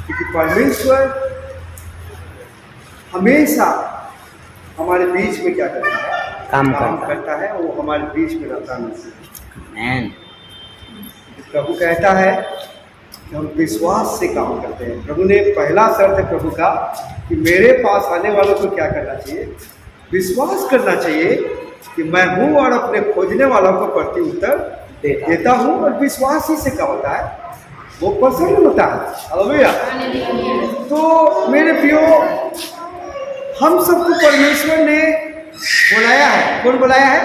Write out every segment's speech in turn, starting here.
क्योंकि परमेश्वर हमेशा हमारे बीच में क्या करता है, काम करता है। वो हमारे बीच में रहता है। मैन प्रभु कहता है कि हम विश्वास से काम करते हैं। प्रभु ने पहला शर्त है प्रभु का कि मेरे पास आने वालों को क्या करना चाहिए, विश्वास करना चाहिए कि मैं हूँ और अपने खोजने वालों को प्रति उत्तर देता हूँ। और विश्वास ही से क्या होता है, वो प्रसन्न होता है। हालेलुया। तो मेरे प्रियो, हम सबको परमेश्वर ने बुलाया है। कौन बुलाया है?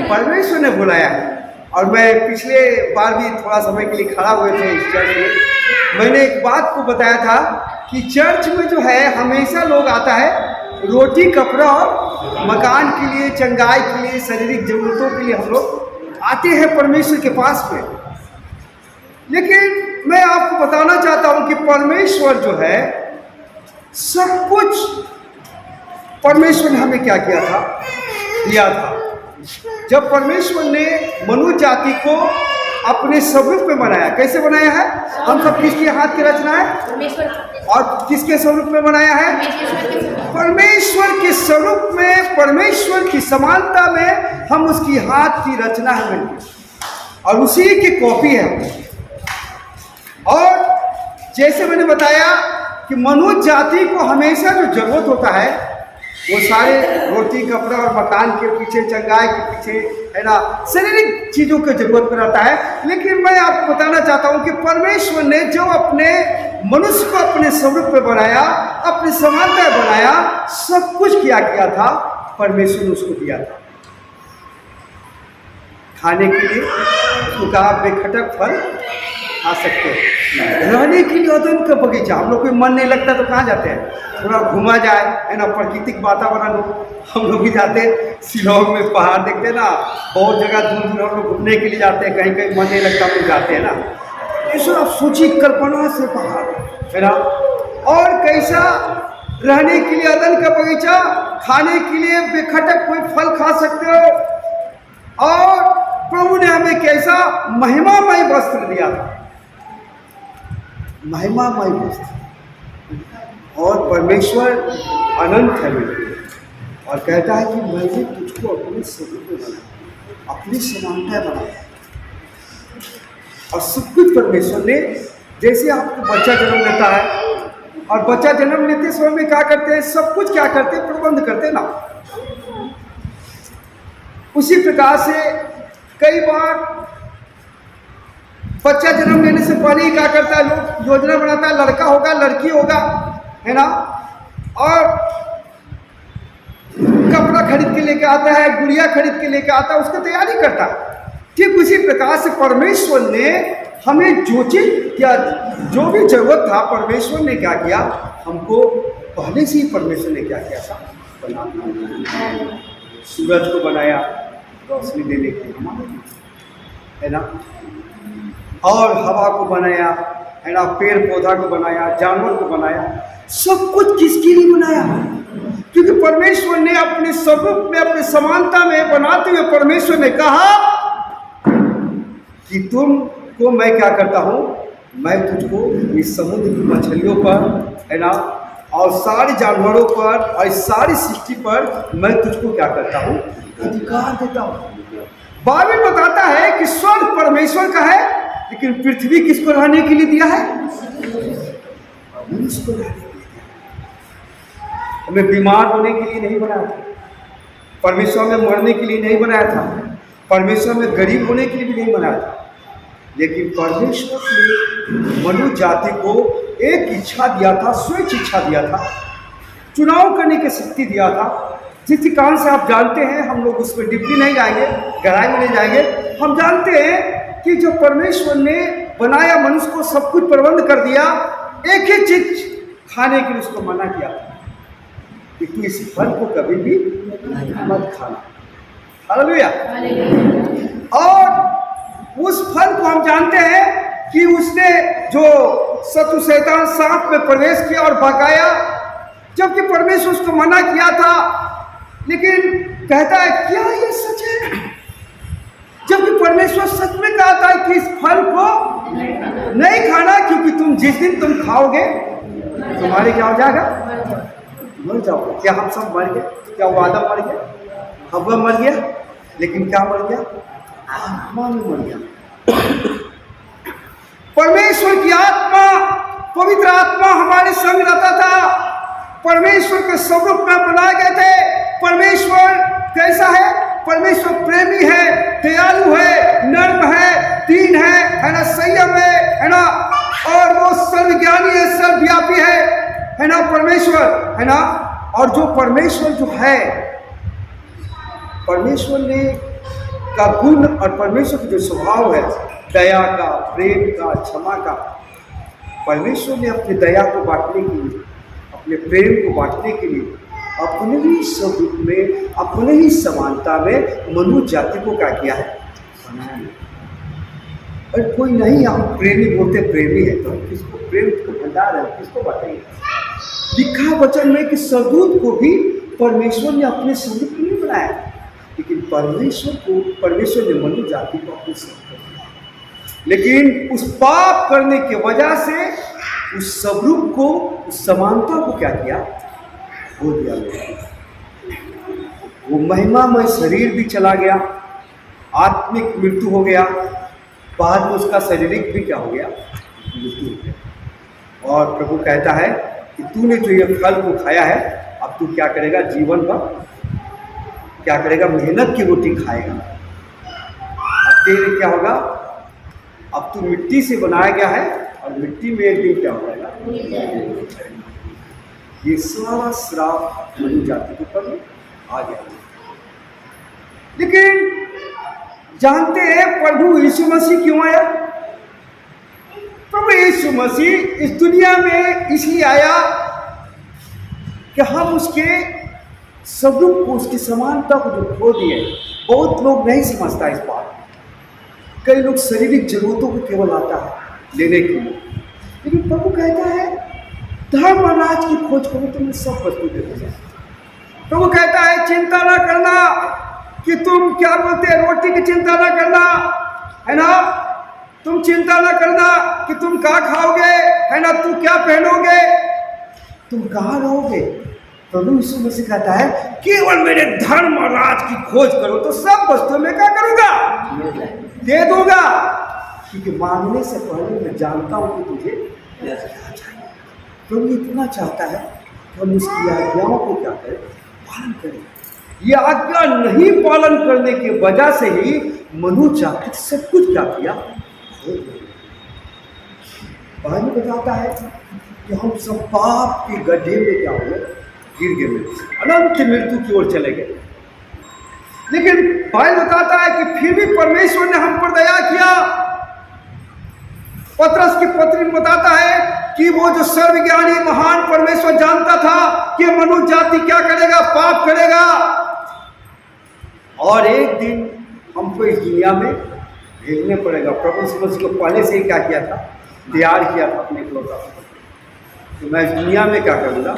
परमेश्वर ने बुलाया है। और मैं पिछले बार भी थोड़ा समय के लिए खड़ा हुए थे इस चर्च में, मैंने एक बात को बताया था कि चर्च में जो है हमेशा लोग आता है रोटी कपड़ा और मकान के लिए, चंगाई के लिए, शारीरिक जरूरतों के लिए हम लोग आते हैं परमेश्वर के पास में। लेकिन मैं आपको बताना चाहता हूं कि परमेश्वर जो है सब कुछ, परमेश्वर ने हमें क्या किया था, दिया था। जब परमेश्वर ने मनुष्य जाति को अपने स्वरूप में बनाया, कैसे बनाया है? हम सब किसके हाथ की रचना है और किसके स्वरूप में बनाया है? परमेश्वर के स्वरूप में, परमेश्वर की समानता में हम उसकी हाथ की रचना है और उसी की कॉपी है। और जैसे मैंने बताया कि मनुष्य जाति को हमेशा जो जरूरत होता है वो सारे रोटी कपड़ा और मकान के पीछे, चंगाई के पीछे, है ना, शारीरिक चीजों की जरूरत पर रहता है। लेकिन मैं आपको बताना चाहता हूं कि परमेश्वर ने जो अपने मनुष्य को अपने स्वरूप में बनाया, अपनी समानता में बनाया, सब कुछ क्या किया था, परमेश्वर ने उसको दिया था खाने के लिए। उसको कहा बेखटक फल खा सकते हैं। रहने के लिए अदन का बगीचा। हम लोग को मन नहीं लगता तो कहाँ जाते हैं, थोड़ा घूमा जाए, है ना, प्राकृतिक वातावरण हो। हम लोग भी जाते शिलोंग में पहाड़ देखते हैं ना, बहुत जगह दूर दूर हम लोग घूमने के लिए जाते हैं। कहीं कहीं मन नहीं लगता हम लोग जाते हैं ना। ऐसा आप सोचिए, कल्पना से पहाड़, है ना, और कैसा रहने के लिए अदन का बगीचा, खाने के लिए बेखटक कोई फल खा सकते हो। और प्रभु ने हमें कैसा महिमामय वस्त्र दिया था, महिमामय वस्त्र। और परमेश्वर अनंत है और कहता है कि मैंने तुझको अपने स्वरूप में बनाया, अपनी समानता बनाया। और सब कुछ परमेश्वर ने, जैसे आपको बच्चा जन्म लेता है और बच्चा जन्म लेते समय में क्या करते हैं, सब कुछ क्या करते हैं, प्रबंध करते हैं ना। उसी प्रकार से कई बार बच्चा जन्म लेने से पहले ही क्या करता है, लोग योजना बनाता है, लड़का होगा लड़की होगा, है ना, और कपड़ा खरीद के लेके आता है, गुड़िया खरीद के लेके आता है, उसकी तैयारी करता है। ठीक उसी प्रकार से परमेश्वर ने हमें जो चीज क्या, जो भी जरूरत था, परमेश्वर ने क्या किया, हमको पहले से ही परमेश्वर ने क्या किया था, बना। सूरज को बनाया रोशनी देने के लिए, है ना, और हवा को बनाया, है ना, पेड़ पौधा को बनाया, जानवर को बनाया। सब कुछ किसके लिए बनाया? क्योंकि परमेश्वर ने अपने स्वरूप में, अपनी समानता में बनाते हुए परमेश्वर ने कहा कि तुमको मैं क्या करता हूं, मैं तुझको इस समुद्र की मछलियों पर, है ना, और सारे जानवरों पर और इस सारी सृष्टि पर मैं तुझको क्या करता हूं, अधिकार देता हूं। बाइबल बताता है कि स्वर्ग परमेश्वर का है, लेकिन पृथ्वी किसको रहने के लिए दिया है? मनुष्य को रहने के लिए। हमें बीमार होने के लिए नहीं बनाया था, परमेश्वर में मरने के लिए नहीं बनाया था, परमेश्वर में गरीब होने के लिए भी नहीं बनाया था। लेकिन परमेश्वर ने मनुष्य जाति को एक इच्छा दिया था, स्वेच्छ इच्छा दिया था, चुनाव करने की शक्ति दिया था। जिस कारण से आप जानते हैं, हम लोग उसमें डीपली नहीं जाएंगे, गहराई में नहीं जाएंगे। हम जानते हैं कि जो परमेश्वर ने बनाया, मनुष्य को सब कुछ प्रबंध कर दिया, एक ही चीज खाने के लिए उसको मना किया कि तू इस फल को कभी भी मत खाना। हालेलुया। और उस फल को हम जानते हैं कि उसने जो शत्रु शैतान सांप में प्रवेश किया और भगाया, जबकि परमेश्वर उसको मना किया था। लेकिन कहता है क्या ये सच है? जबकि परमेश्वर सच में कहा था कि इस फल को नहीं खाना, क्योंकि तुम जिस दिन तुम खाओगे तुम्हारे क्या हो जाएगा, मर जाओगे। क्या हम सब मर गए? क्या वो आदम मर गया, हव्वा मर गया, लेकिन क्या मर गया, आत्मा में मर गया। परमेश्वर की आत्मा, पवित्र आत्मा हमारे संग रहता था। परमेश्वर के स्वरूप में बनाए गए थे। परमेश्वर कैसा है? परमेश्वर प्रेमी है, दयालु है, नर्म है, दीन है ना, संयम है ना, और वो सर्वज्ञानी है, सर्वव्यापी है ना परमेश्वर, है ना। और जो परमेश्वर जो है, परमेश्वर ने का गुण और परमेश्वर का जो स्वभाव है, दया का, प्रेम का, क्षमा का, परमेश्वर ने अपनी दया को बांटने के लिए, अपने प्रेम को बांटने के लिए अपने ही स्वरूप में, अपने ही समानता में मनुष्य जाति को क्या किया है, बनाया। और कोई नहीं, हम प्रेमी बोलते प्रेमी है, तो हम किसको प्रेम को भंडार है किसको बताएंगे? लिखा वचन में कि सदूत को भी परमेश्वर ने अपने स्वरूप में नहीं बनाया, लेकिन परमेश्वर ने मनुष्य जाति को अपने स्वरूप में बनाया। लेकिन उस पाप करने की वजह से उस स्वरूप को, उस समानता को क्या किया, खो दिया गया। वो महिमामय शरीर भी चला गया, आत्मिक मृत्यु हो गया, बाद में उसका शारीरिक भी क्या हो गया, मृत्यु हो गया। और प्रभु कहता है कि तूने जो ये फल को खाया है, अब तू क्या करेगा, जीवन भर क्या करेगा, मेहनत की रोटी खाएगा। अब तेरे क्या होगा, अब तू मिट्टी से बनाया गया है और मिट्टी में एक दिन क्या हो जाएगा। ये सारा श्राप मनुष्य जाति के ऊपर आ गया। लेकिन जानते हैं प्रभु यीशु मसीह क्यों आया? प्रभु यीशु मसीह इस दुनिया में इसलिए आया कि हम उसके स्वरूप को, उसकी समानता को जो खो दिए। बहुत लोग नहीं समझता इस बात। कई लोग शारीरिक जरूरतों को केवल आता है लेने के लिए, लेकिन प्रभु कहता है धर्म और राज की खोज करो तो मैं सब वस्तु दे दूंगा। प्रभु कहता है चिंता ना करना कि तुम क्या बोलते हैं, रोटी की चिंता ना करना, है ना, तुम चिंता ना करना कि तुम क्या खाओगे, है ना, तुम क्या पहनोगे, तुम कहाँ रहोगे। प्रभु यीशु मसीह कहता है केवल मेरे धर्म और राज की खोज करो तो सब वस्तु में क्या करूंगा, दे दूंगा, क्योंकि मांगने से पहले मैं जानता हूं कि तुझे क्या चाहिए। प्रभु इतना चाहता है कि हम उसकी आज्ञाओं को क्या करें, पालन करें। ये आज्ञा नहीं पालन करने की वजह से ही मनुष्य जाति सब कुछ क्या किया, बाइबल बताता है कि हम सब पाप के गड्ढे में क्या हुए, गिर गए, अनंत मृत्यु की ओर चले गए। लेकिन बाइबल बताता है कि फिर भी परमेश्वर ने हम पर दया किया। पतरस की पत्री में बताता है कि वो जो सर्वज्ञानी महान परमेश्वर जानता था कि मनुष्य जाति क्या करेगा, पाप करेगा, और एक दिन हमको इस दुनिया में भेजने पड़ेगा। प्रभु यीशु मसीह को पहले से ही क्या किया था, तैयार किया था अपने इकलौता, तो मैं इस दुनिया में क्या करूँगा।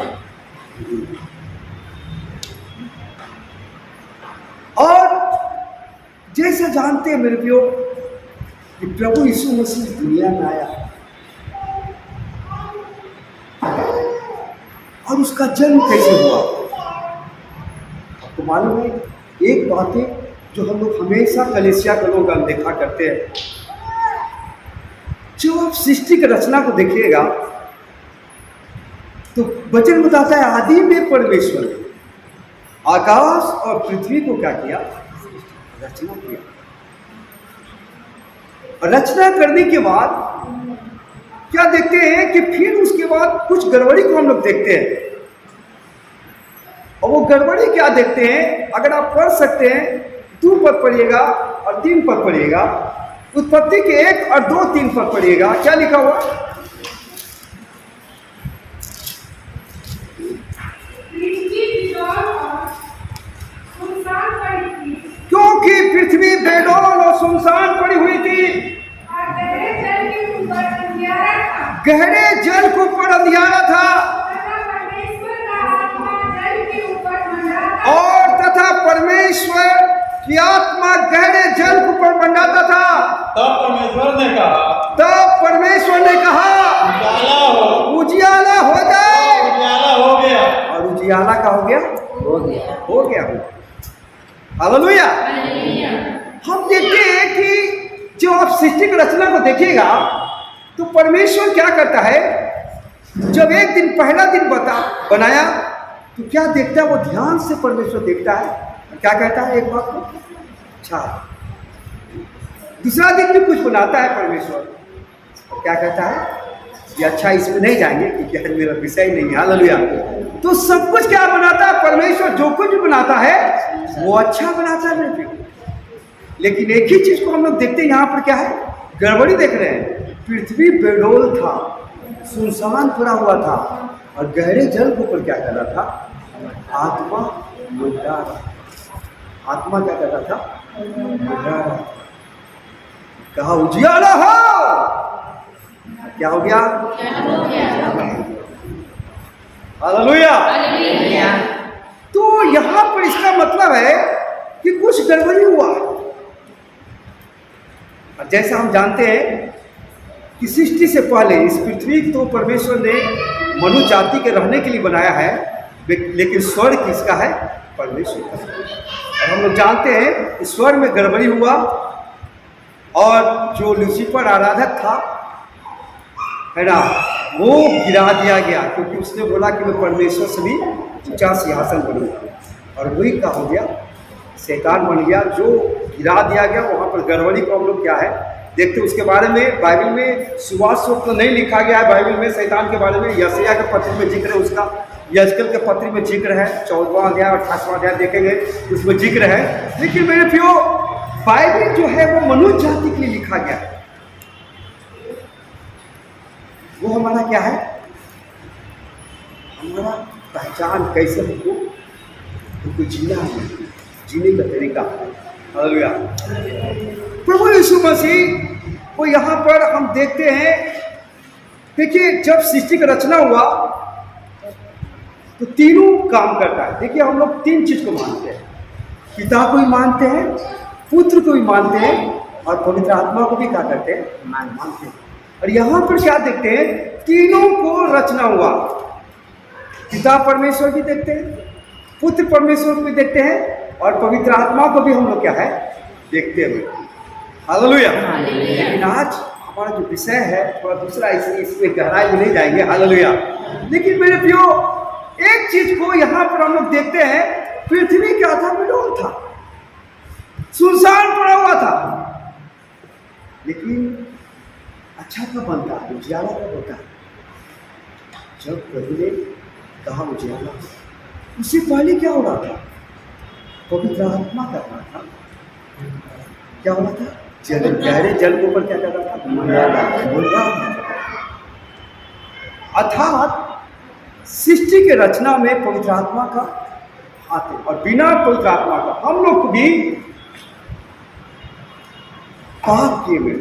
और जैसे जानते हैं मेरे प्रियो कि प्रभु यीशु मसीह इस दुनिया में आया और उसका जन्म कैसे हुआ, आपको मालूम है। एक बात है जो हम लोग हमेशा कलीसिया के लोग अनदेखा करते हैं। जो आप सृष्टि की रचना को देखिएगा तो वचन बताता है आदि में परमेश्वर ने आकाश और पृथ्वी को क्या किया, रचना किया। रचना करने के बाद क्या देखते हैं कि फिर उसके बाद कुछ गड़बड़ी को हम लोग देखते हैं। और वो गड़बड़ी क्या देखते हैं, अगर आप पढ़ सकते हैं 2 पद पढ़िएगा और 3 पद पढ़िएगा, उत्पत्ति के 1 और 2, 3 पद पढ़िएगा। क्या लिखा हुआ, क्योंकि पृथ्वी बेडौल और सुनसान पड़ी हुई थी, गहरे जल के ऊपर अंधियारा था, और तथा परमेश्वर कि आत्मा गहरे जल के ऊपर मंडाता था, तब परमेश्वर ने कहा, उजियाला हो जाए, उजियाला हो गया, और उजियाला का हो गया। हालेलुया। हम देखते हैं कि जो आप सृष्टि की रचना को देखिएगा तो परमेश्वर क्या करता है, जब एक दिन पहला दिन बनाया तो क्या देखता है, वो ध्यान से परमेश्वर देखता है, क्या कहता है एक बात को, अच्छा। दूसरा दिन भी कुछ बनाता है परमेश्वर, क्या कहता है ये अच्छा, इसमें नहीं जाएंगे क्योंकि मेरा विषय नहीं है। हालेलुया। तो सब कुछ क्या बनाता है परमेश्वर, जो कुछ भी बनाता है वो अच्छा बनाता है मेरे प्रिय। लेकिन एक ही चीज को हम लोग देखते हैं, यहाँ पर क्या है, गड़बड़ी देख रहे हैं। पृथ्वी बेडोल था, सुनसान पड़ा हुआ था, और गहरे जल के ऊपर क्या कर रहा था, आत्मा मंडरा रहा। आत्मा क्या कर रहा था, मंडरा रहा। कहा उजियाला हो, क्या हो गया, हालेलुया। तो यहां पर इसका मतलब है कि कुछ गड़बड़ी हुआ। और जैसा हम जानते हैं कि सृष्टि से पहले इस पृथ्वी को परमेश्वर ने मनुष्य जाति के रहने के लिए बनाया है, लेकिन स्वर्ग किसका है, परमेश्वर का। और हम लोग जानते हैं कि स्वर्ग में गड़बड़ी हुआ, और जो लूसीफर आराधक था, है ना, वो गिरा दिया गया, क्योंकि उसने बोला कि मैं परमेश्वर से भी ऊंचा सिंहासन बनूंगा, और वही का हो गया, शैतान बन गया, जो गिरा दिया गया। वहाँ पर गड़बड़ी प्रॉब्लम क्या है देखते, उसके बारे में बाइबल में सुवास्व तो नहीं लिखा गया है बाइबल में शैतान के बारे में। यशायाह के पत्र में जिक्र है उसका, यजकल के पत्र में जिक्र है, 14वां अध्याय और 28वां अध्याय देखेंगे उसमें जिक्र है। लेकिन मेरे प्रियो, बाइबल जो है वो मनुष्य जाति के लिए लिखा गया है। वो हमारा क्या है, हमारा पहचान कैसे हमको जीना है, जीने का तरीका। हालेलुया। प्रभु यीशु मसीह को यहाँ पर हम देखते हैं। देखिए, जब सृष्टि का रचना हुआ तो तीनों काम करता है। देखिए, हम लोग तीन चीज को मानते हैं, पिता को भी मानते हैं, पुत्र को भी मानते हैं, और पवित्र आत्मा को भी क्या करते हैं, मानते हैं। और यहाँ पर क्या देखते हैं, तीनों को रचना हुआ। पिता परमेश्वर भी देखते हैं, पुत्र परमेश्वर को भी देखते हैं, और पवित्र आत्मा को भी हम लोग क्या है, देखते हैं। हालेलुया। लेकिन आज हमारा जो विषय है थोड़ा दूसरा, इसमें गहराई में नहीं जाएंगे। हालेलुया। लेकिन मेरे प्रियो, एक चीज को यहाँ पर हम लोग देखते हैं, पृथ्वी क्या था, बेडोल था, सुनसान पड़ा हुआ था। लेकिन अच्छा कब बनता है, उजियाला कब होता है, जब प्रभु ने कहा उजियाला। उससे पहले क्या हो रहा था, पवित्र आत्मा कर रहा था, क्या हो रहा था, जल, गहरे जल के ऊपर क्या कर रहा था, बोल रहा था। अर्थात सृष्टि के रचना में पवित्र आत्मा का हाथ है, और बिना पवित्र आत्मा का हम लोग भी पाप किए हुए।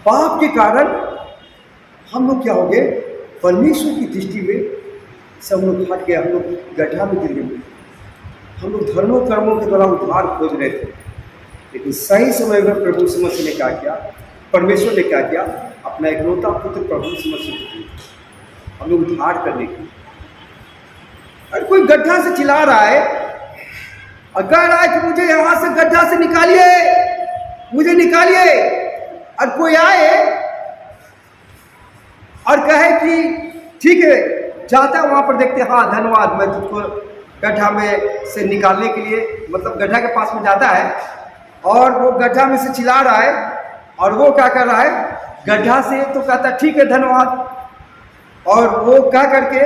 पाप के कारण हम लोग क्या हो गए, परमेश्वर की दृष्टि में से हम लोग हट गए, हम लोग गड्ढा में गिर गए। हम लोग धर्मों कर्मों के द्वारा उद्धार खोज रहे थे, लेकिन सही समय में प्रभु यीशु मसीह ने क्या किया, परमेश्वर ने क्या किया, अपना इकलौता पुत्र प्रभु यीशु मसीह को दिया हम लोग उद्धार करने के लिए। और कोई गड्ढा से चिल्ला रहा है और कह रहा है कि मुझे यहाँ से गड्ढा से निकालिए, मुझे निकालिए, और कोई आए और कहे कि ठीक है, जाता वहां पर देखते, हाँ धन्यवाद, मैं तुझको गड्ढा में से निकालने के लिए, मतलब गड्ढा के पास में जाता है, और वो गड्ढा में से चिल्ला रहा है, और वो क्या कर रहा है, गड्ढा से तो कहता ठीक है धन्यवाद, और वो क्या करके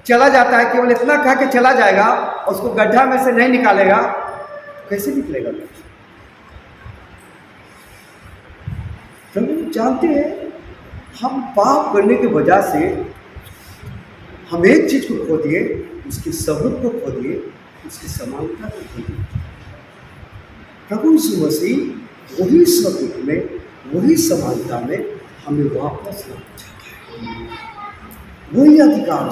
चला जाता है, केवल इतना कह के चला जाएगा, उसको गड्ढा में से नहीं निकालेगा, कैसे निकलेगा। तो जानते हैं, हम पाप करने की वजह से हम एक चीज को खो दिए, उसकी सबूत को खो दिए, उसकी समानता को खो दिए। प्रभु यीशु मसीह वही सबूत में, वही समानता में हमें वापस लाना चाहता है, वही अधिकार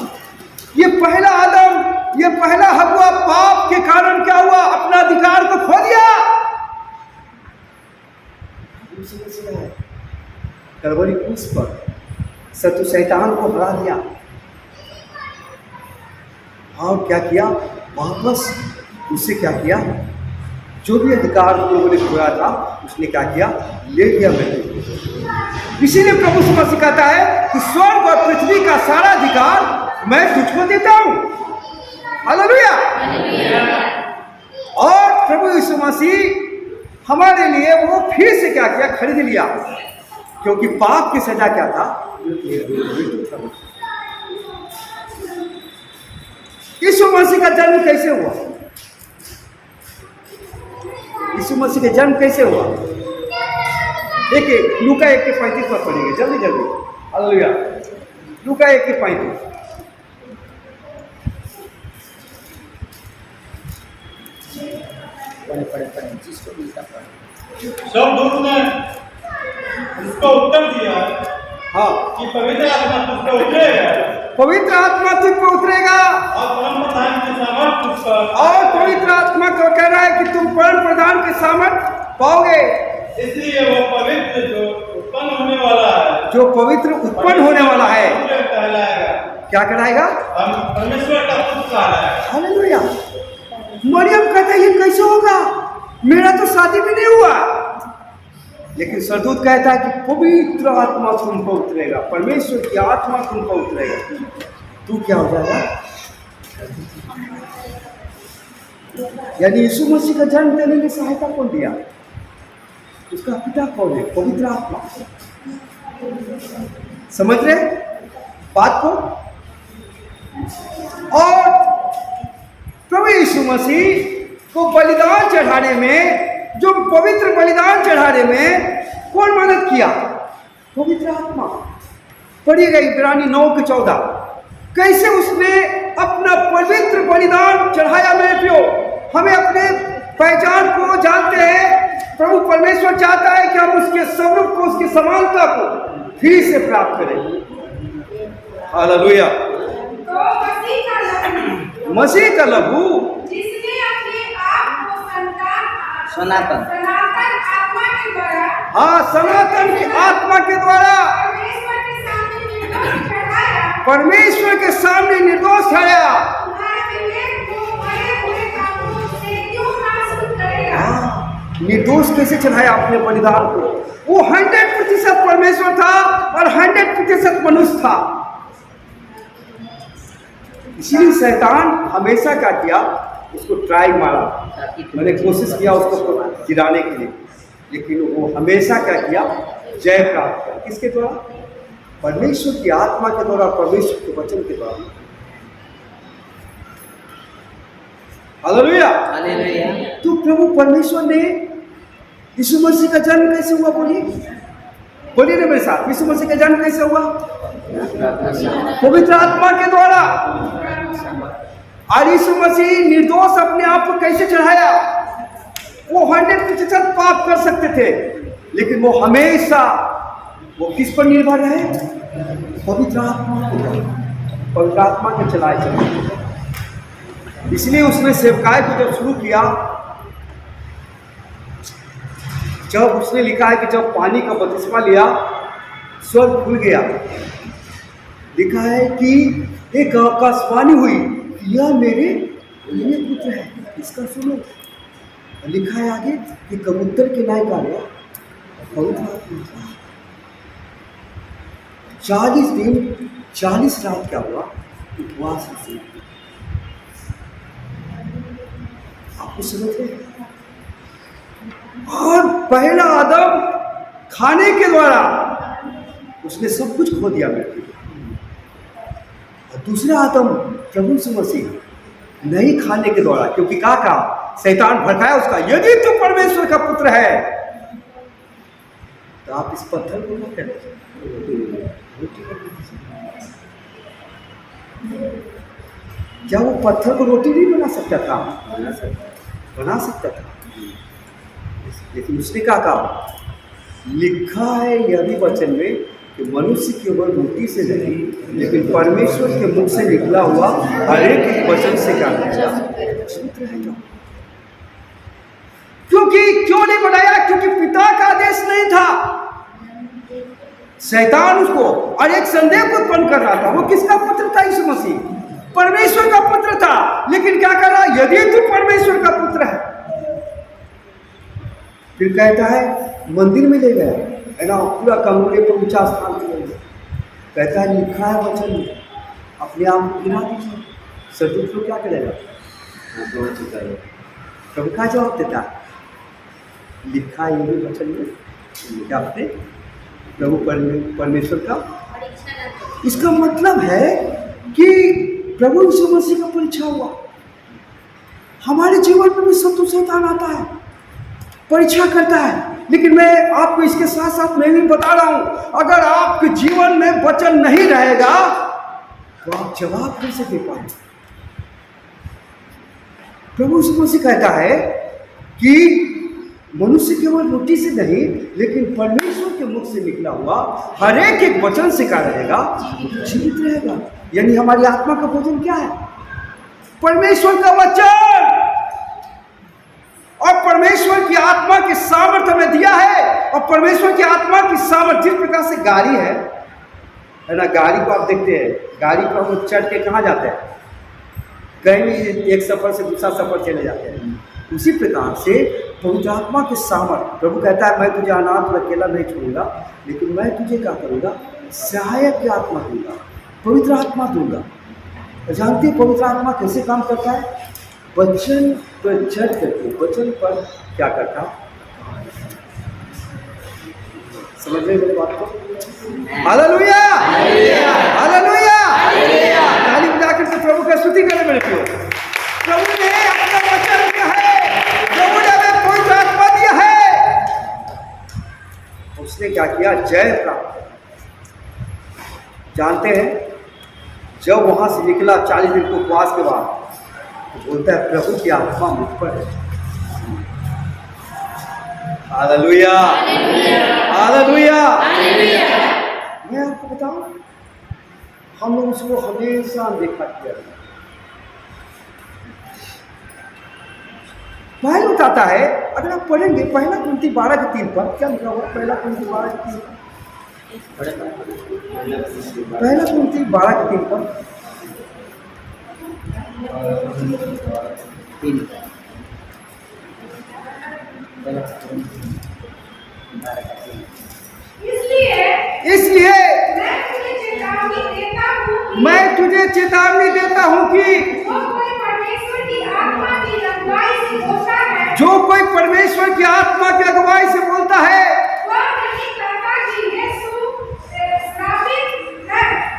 ये पहला आदम, ये पहला हव्वा पाप के कारण क्या हुआ? अपना अधिकार को खो दिया। कलवरी क्रूस पर शत्रु शैतान को हरा दिया और क्या किया? वापस उससे क्या किया? जो भी अधिकार लोगों ने खोया था उसने क्या किया? ले लिया मैंने। इसीलिए प्रभु मसीह कहता है कि स्वर्ग और पृथ्वी का सारा अधिकार मैं तुझको देता हूं। हालेलुया। और प्रभु यीशु मसीह हमारे लिए वो फिर से क्या किया? खरीद लिया, क्योंकि पाप की सजा क्या था? यीशु मसीह का जन्म कैसे हुआ? यीशु मसीह का जन्म कैसे हुआ? देखिए लूका 1:35 पर पढ़ेंगे, जल्दी जल्दी। हालेलुया। लूका 1:35। सब दूत ने उसको उत्तर दिया हाँ, कि पवित्र आत्मा तुझ पर उतरेगा पवित्र आत्मा तुझ पर उतरेगा और परम प्रधान के सामर्थ तुझ पर, और पवित्र आत्मा को कह रहा है कि तुम परम प्रधान के सामर्थ पाओगे। इसलिए वो पवित्र जो उत्पन्न होने वाला है, जो पवित्र उत्पन्न होने वाला है कहलाएगा। क्या कहलाएगा? हम परमेश्वर का पुत्र कहलाएगा। हालेलुया। मरियम कहता है ये कैसे होगा? मेरा तो शादी भी नहीं हुआ। लेकिन सरदूत कहता है कि पवित्र आत्मा तुम पर उतरेगा, परमेश्वर की आत्मा तुम पर उतरेगा। तू क्या हो जाएगा? यानी यीशु मसीह का जन्म देने में सहायता कौन दिया? उसका पिता कौन है? पवित्र आत्मा। समझ रहे बात को? और प्रभु यीशु मसीह को बलिदान चढ़ाने में, जो पवित्र बलिदान चढ़ाने में कौन मदद किया? पवित्र आत्मा। पढ़िएगा इब्रानी 9:14। कैसे उसने अपना पवित्र बलिदान चढ़ाया मेरे प्रियो। हमें अपने पहचान को जानते हैं। प्रभु परमेश्वर चाहता है कि हम उसके स्वरूप को, उसकी समानता को फिर से प्राप्त करें। हालेलुया। मसीह का लहू जिसने अपने आप को सनातन आत्मा के द्वारा, हाँ, सनातन की आत्मा के द्वारा परमेश्वर के सामने निर्दोष ठहराया। परमेश्वर के सामने निर्दोष ठहराया। तुम्हारे विवेक को बड़े बुरे कामों से क्यों नासूर करेगा? निर्दोष कैसे चढ़ाया अपने बलिदान को? वो 100% परमेश्वर था और 100% मनुष्य था। इसीलिए शैतान हमेशा क्या किया? उसको ट्राई मारा, मैंने कोशिश किया उसको गिराने के लिए, लेकिन वो हमेशा क्या किया? जय प्राप्त किया। किसके द्वारा? परमेश्वर की आत्मा के द्वारा, परमेश्वर के वचन के द्वारा। हालेलुया। हालेलुया। तो प्रभु परमेश्वर ने यीशु मसीह का जन्म कैसे हुआ? बोलिए, बोलिए ना मेरे साथ। यीशु मसीह का जन्म कैसे हुआ? पवित्र आत्मा के द्वारा। और यीशु मसीह निर्दोष अपने आप को कैसे चढ़ाया? वो 100% पाप कर सकते थे, लेकिन वो हमेशा वो किस पर निर्भर रहे? पवित्र आत्मा को, पवित्र आत्मा के चलाए चले। इसलिए उसने सेवकाई को जब शुरू किया, जब उसने लिखा है कि जब पानी का बपतिस्मा लिया, स्वर्ग खुल गया। लिखा है कि एक आकाशवाणी हुई, यह मेरे प्रिय पुत्र है, इसका सुनो। लिखा है आगे कि कबूतर के नायक आ गया, पवित्र आत्मा। 40 दिन 40 रात क्या हुआ? उपवास से। आपको समझ रहे? और पहला आदम खाने के द्वारा उसने सब कुछ खो दिया मेरे को। और दूसरा आदम प्रभु यीशु मसीह नहीं खाने के द्वारा, क्योंकि कहा शैतान भड़काया उसका, यदि तू परमेश्वर का पुत्र है तो आप इस पत्थर को क्या करते? क्या वो पत्थर को रोटी नहीं बना सकता था? बना सकता था, लेकिन उसने क्या कहा? लिखा है यह भी वचन में कि मनुष्य केवल रोटी से नहीं लेकिन परमेश्वर के मुख से निकला हुआ हर एक वचन से क्या रहेगा, जीवित रहेगा। क्योंकि क्यों नहीं बनाया? क्योंकि पिता का आदेश नहीं था। शैतान उसको और एक संदेह को उत्पन्न कर रहा था। वो किसका पुत्र था? यीशु मसीह, परमेश्वर का पुत्र था। लेकिन क्या कर रहा? यदि तू परमेश्वर का पुत्र है, फिर कहता है मंदिर में ले गया है ना, पूरा कमरे पर ऊंचा स्थान पे ले गया। कहता है लिखा है वचन में, अपने आप को गिरा दीजिए। सदुख को क्या करेगा? प्रभु का जवाब देता है, लिखा है ये वचन में, क्या आपने प्रभु परमेश्वर का। इसका मतलब है कि प्रभु यीशु मसीह का परीक्षा हुआ। हमारे जीवन में भी शत्रु शैतान आता है, परीक्षा करता है। लेकिन मैं आपको इसके साथ साथ मैं भी बता रहा हूं, अगर आपके जीवन में वचन नहीं रहेगा तो आप जवाब कैसे दे पाएंगे? प्रभु यीशु मसीह कहता है कि मनुष्य केवल रोटी से नहीं लेकिन परमेश्वर के मुख से निकला हुआ हर एक वचन से क्या रहेगा, जीवित रहेगा। यानी हमारी आत्मा का भोजन क्या है? परमेश्वर का वचन। और परमेश्वर की आत्मा की सामर्थ्य हमें दिया है। और परमेश्वर की आत्मा की सामर्थ्य जिस प्रकार से गाड़ी है ना, गाड़ी को आप देखते हैं, गाड़ी पर वो चढ़ के कहाँ जाते हैं? कहीं भी एक सफर से दूसरा सफर चले जाते हैं। उसी प्रकार से पवित्र आत्मा के सामर्थ्य, प्रभु कहता है मैं तुझे अनाथ और अकेला नहीं छोड़ूंगा, लेकिन मैं तुझे क्या करूंगा? सहायक की आत्मा दूंगा, पवित्र आत्मा दूंगा। जानते हैं पवित्र आत्मा कैसे काम करता है? वचन पर चढ़ करके वचन पर क्या करता? समझ रहे मेरी बात को? हालेलुया, हालेलुया, ताली बजाकर से प्रभु का स्तुति करें मेरे प्रियो। प्रभु ने अपना वचन दिया है, प्रभु ने हमें पवित्र आत्मा दिया है। उसने क्या किया? जय प्राप्त किया। जानते हैं जब वहां से निकला 40 दिन को उपवास के बाद, तो बोलता है प्रभु की आत्मा मुझ पर है। Hallelujah, hallelujah. मैं आपको बताऊं, हम लोग उसको हमेशा देखा किया। बाइबल बताता है, अगर आप पढ़ेंगे पहला कुरिन्थी 12:3 पर क्या लिखा हुआ? पहला कुरिन्थी 12:3 पहला कुरिन्थी 12:3 पर इसलिए मैं तुझे चेतावनी देता हूँ कि जो कोई परमेश्वर की आत्मा की अगुवाई से बोलता है,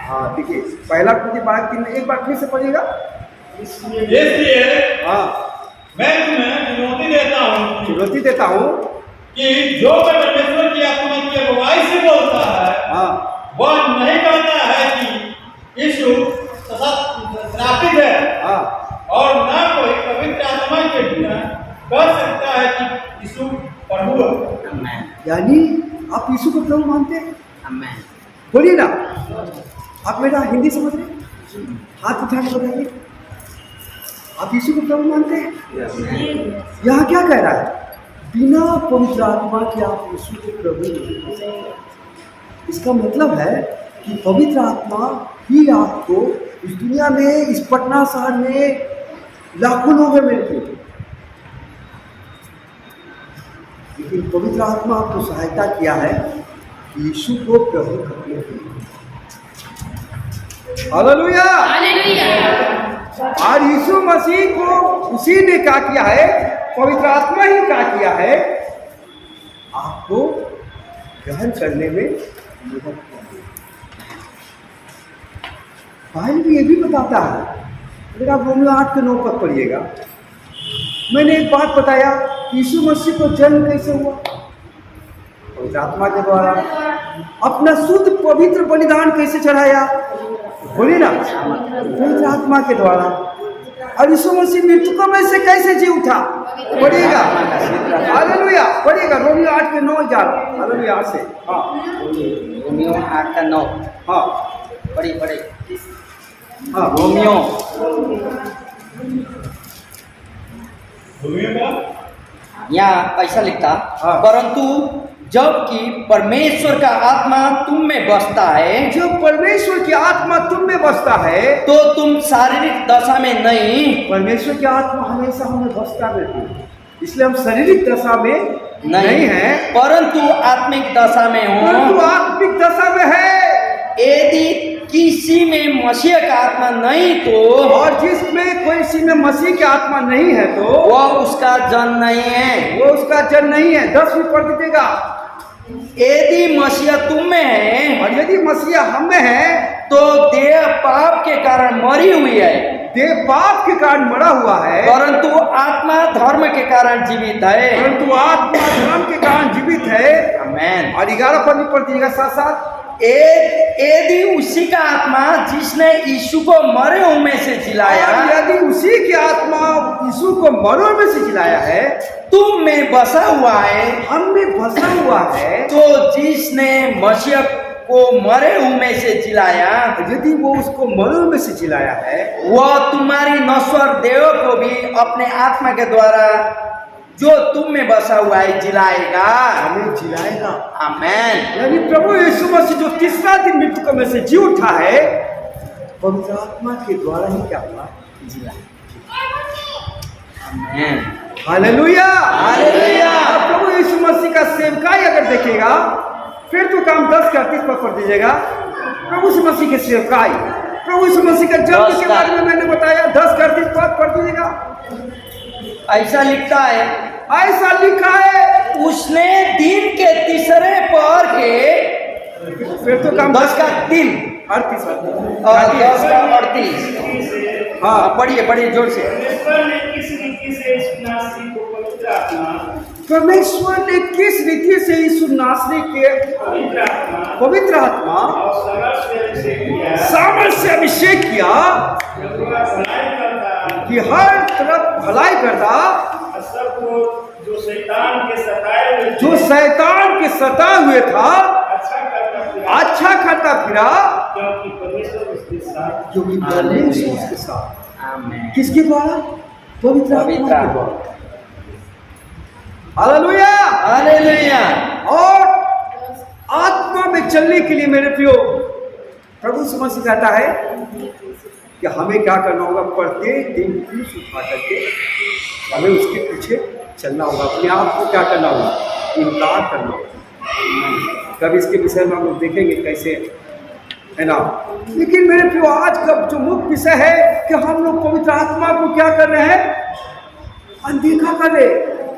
हाँ देखिए पहला कुरिन्थी 12:3 में एक बार फिर से पढ़िएगा। इसलिए हाँ, मैं तुम्हें चुनौती देता हूँ कि जो परमेश्वर की आत्मा की अगुवाई से बोलता है, हाँ, वह नहीं कहता है कि यीशु श्रापित है, हाँ, और न कोई पवित्र आत्मा के बिना कह सकता है कि यीशु प्रभु है। यानी आप यीशु को प्रभु मानते हैं? बोलिए ना, आप मेरा हिंदी समझ रहे हैं? हाथ उठा के बताइए, आप यीशु को प्रभु मानते हैं? यहाँ क्या कह रहा है? बिना पवित्र आत्मा के आप यीशु के प्रभु नहीं हो सकते। इसका मतलब है कि पवित्र आत्मा ही आपको इस दुनिया में, इस पटना शहर में लाखों लोग हैं मेरे को, लेकिन पवित्र आत्मा आपको सहायता किया है कि यीशु को प्रभु करने के लिए। हालेलुया, और यीशु मसीह को उसी ने क्या किया है? पवित्र आत्मा ही क्या किया है? आपको ग्रहण करने में मदद किया है। बाइबल भी ये भी बताता है, अगर आप रोमियो 8:9 पर पढ़िएगा, मैंने एक बात बताया, यीशु मसीह को जन्म कैसे हुआ? पवित्र आत्मा के द्वारा। अपना शुद्ध पवित्र बलिदान कैसे चढ़ाया? बोलिए ना, पवित्र आत्मा के द्वारा। और यीशु मसीह मृतकों में से कैसे जी उठा? पढ़िएगा, हालेलुया, पढ़िएगा रोमियो 8:9-11, हालेलुया से। हाँ रोमियो 8 का 9। हाँ पढ़िए। हाँ रोमियो भूमि का यहाँ ऐसा लिखता, हाँ। परंतु जबकि परमेश्वर का आत्मा तुम में बसता है, जब परमेश्वर की आत्मा तुम में बसता है, तो तुम शारीरिक दशा में नहीं परमेश्वर की आत्मा हमेशा हमें बसता रहती है, इसलिए हम शारीरिक दशा में नहीं है, परंतु आत्मिक दशा में परंतु हो। आत्मिक दशा में है। यदि किसी में मसीह का आत्मा नहीं तो और जिसमें कोई किसी में मसीह की आत्मा नहीं है तो वह उसका जन नहीं है। वो उसका जन नहीं है। 10वीं पढ़ दीजिएगा। यदि मसीह तुम में है और यदि मसीह हम में है तो देह पाप के कारण मरी हुई है, देह पाप के कारण मरा हुआ है, परंतु आत्मा धर्म के कारण जीवित है। परंतु आत्मा धर्म के कारण जीवित है। आमेन। और 11 पद में पढ़ दीजिएगा साथ साथ। यदि उसी का आत्मा जिसने यीशु को मरे हुए में से जिलाया, और यदि उसी की आत्मा यीशु को मरों में से जिलाया है, तुम में बसा हुआ है, हम में बसा हुआ है, तो जिसने मसीह को मरे हुए में से जिलाया, यदि वो उसको मरों में से जिलाया है, वह तुम्हारी नश्वर देह को भी अपने आत्मा के द्वारा जो तुम में बसा हुआ है जिलाएगा। हमें जिलाएगा। आमेन। यानी प्रभु यीशु मसीह जो तीसरा दिन मृत्यु में से जी उठा है, पवित्र आत्मा के द्वारा ही क्या हुआ? आमेन। Hallelujah hallelujah. प्रभु यीशु मसीह का सेवकाई अगर देखेगा, फिर तो काम 10 का 30 पर पढ़ दीजिएगा। प्रभु यीशु मसीह के सेवकाई, प्रभु यीशु मसीह का जन्म के बारे में मैंने बताया, 10 का 30 पद पढ़ दीजिएगा। ऐसा लिखता है, ऐसा लिखा है, उसने दिन के तीसरे पहर के, फिर तो काम 10 का 3 38 और 10 का 38। हाँ पढ़िए जोर से। परमेश्वर ने किस रीति से इस नासी को पवित्र आत्मा, परमेश्वर ने किस रीति से यीशु नासरी के पवित्र आत्मा और सामर्थ से अभिषेक किया कि हर तरफ भलाई करता, सबको जो शैतान के सताए हुए जो शैतान के सताए हुए था अच्छा करता फिरा, क्योंकि परमेश्वर उसके साथ, क्योंकि परमेश्वर उसके साथ। आमेन। किसके द्वारा? पवित्र आत्मा पवित्र के द्वारा। हालेलुया। हालेलुया। और आत्मा में चलने के लिए मेरे प्रियो प्रभु समझ कहता है कि हमें क्या करना होगा? प्रत्येक दिन क्रूस उठा करके हमें उसके पीछे चलना होगा। अपने आप को क्या करना होगा? इनकार करना होगा। कभी इसके विषय में हम लोग देखेंगे कैसे, है ना। लेकिन मेरे प्रियो आज का जो मुख्य विषय है कि हम लोग पवित्र आत्मा को क्या कर रहे हैं? अनदेखा कर रहे।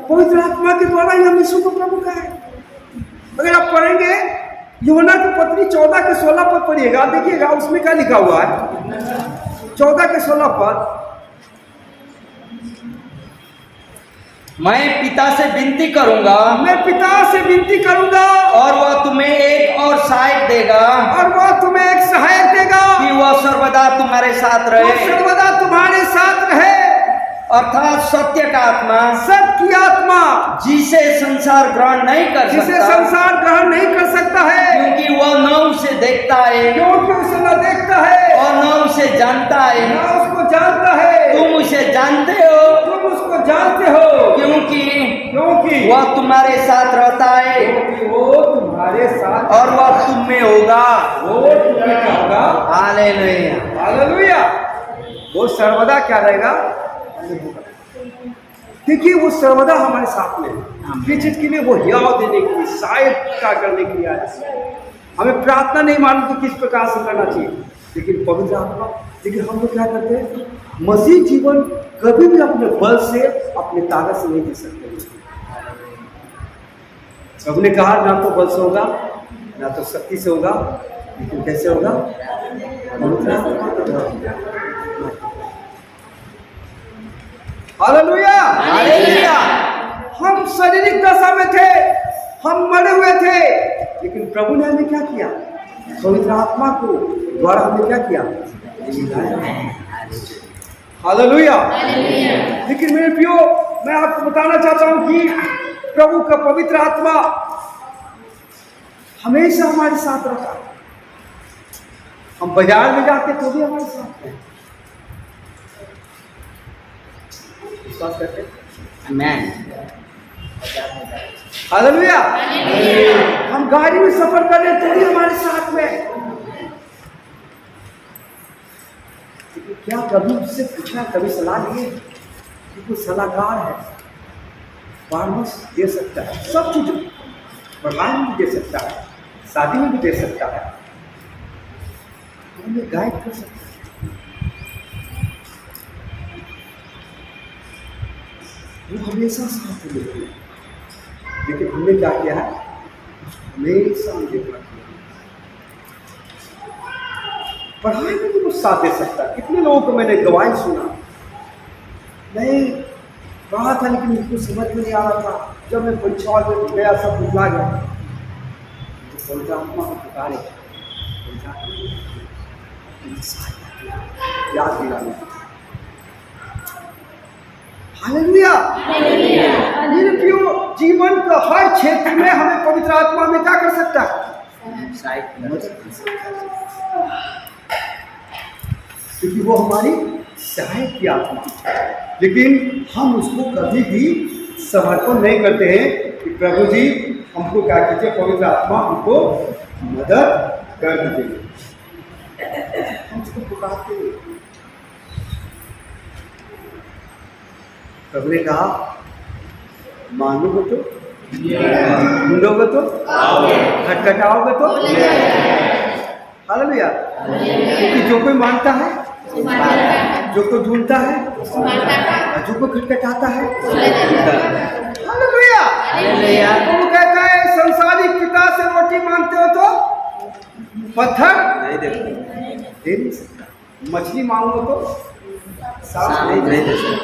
पवित्र आत्मा के द्वारा ही हम यीशु को प्रभु कहें। अगर आप पढ़ेंगे यूहन्ना की पत्री 14 के 16 पद पढ़िएगा, देखिएगा उसमें क्या लिखा हुआ है। 14 के 16 पद। मैं पिता से विनती करूंगा, मैं पिता से विनती करूंगा और वह तुम्हें एक और सहायक देगा, और वह तुम्हें एक सहायक देगा कि वह सर्वदा तुम्हारे साथ वो रहे, सर्वदा तुम्हारे साथ रहे, अर्थात सत्य का आत्मा, सत्य की आत्मा, जिसे संसार ग्रहण नहीं कर जिसे सकता, संसार ग्रहण नहीं कर सकता है, क्योंकि वह न उसे देखता है क्योंकि उसे न देखता है और न उसे जानता है। न उसको जानता है। तुम उसे जानते हो तुम उसको जानते हो क्योंकि वह तुम्हारे साथ रहता है क्योंकि वो तुम्हारे साथ और वह तुम में होगा। वो तुम्हें क्या होगा? हालेलुया। हालेलुया। वो सर्वदा क्या रहेगा? क्योंकि वो सर्वदा हमारे साथ में है। किस चीज के लिए? वो हियाव देने के लिए, सहायता करने के लिए आया है। हमें प्रार्थना नहीं मालूम कि किस प्रकार से करना चाहिए, लेकिन पवित्र आत्मा। लेकिन हम लोग क्या करते हैं? मसीह जीवन कभी भी अपने बल से, अपने ताकत से नहीं दे सकते। सबने कहा ना तो बल से होगा, ना तो शक्ति से होगा, लेकिन कैसे होगा? पवित्र आत्मा के द्वारा। हालेलुया। हालेलुया। हम शारीरिक दशा में थे, हम मरे हुए थे, लेकिन प्रभु ने हमें क्या किया? पवित्र आत्मा को द्वारा हमें क्या किया? हालेलुया। लेकिन मेरे प्रियो, मैं आपको बताना चाहता हूं कि प्रभु का पवित्र आत्मा हमेशा हमारे साथ रहता है। हम बाजार में जाते तो भी हमारे साथ है। विश्वास करते हैं? आमेन। हालेलुया। हम गाड़ी में सफर कर रहे तो भी हमारे साथ में। क्या कभी उससे पूछना, कभी सलाह लिए? क्योंकि सलाहकार है, परामर्श दे सकता है, सब चीजों पढ़ाई में भी दे सकता है, शादी में भी दे सकता है, हमें गाइड कर सकता है। वो हमेशा साथ में देते हैं। लेकिन हमने क्या किया है? हमेशा देखना चाहिए। पढ़ाई में भी कुछ साथ दे सकता है। कितने लोगों को मैंने गवाही सुना, नहीं पढ़ा था लेकिन मुझको समझ में नहीं आ रहा था, जब मैं परीक्षा में गया सब भुला गया। तो पवित्र आत्मा को पुकारे, याद दिलाने। हालेलुया। मेरे प्रियो, जीवन का हर क्षेत्र में हमें पवित्र आत्मा में क्या कर सकता है? क्योंकि वो हमारी सहायक की आत्मा है। लेकिन हम उसको कभी भी समर्पण नहीं करते हैं कि प्रभु जी हमको क्या कीजिए, पवित्र आत्मा हमको मदद कर दीजिए। हम उसको पुकारते हैं। प्रभु ने कहा मांगोगे तो, ढूंढोगे तो, खटखटाओगे तो। हालेलुया। क्योंकि जो कोई मांगता है, जो कोई ढूंढता है, जो कोई खटखटाता है। हालेलुया। वो कहता है संसारिक पिता से रोटी मांगते हो तो पत्थर दे नहीं सकता, मछली मांगो तो सांप नहीं दे सकता,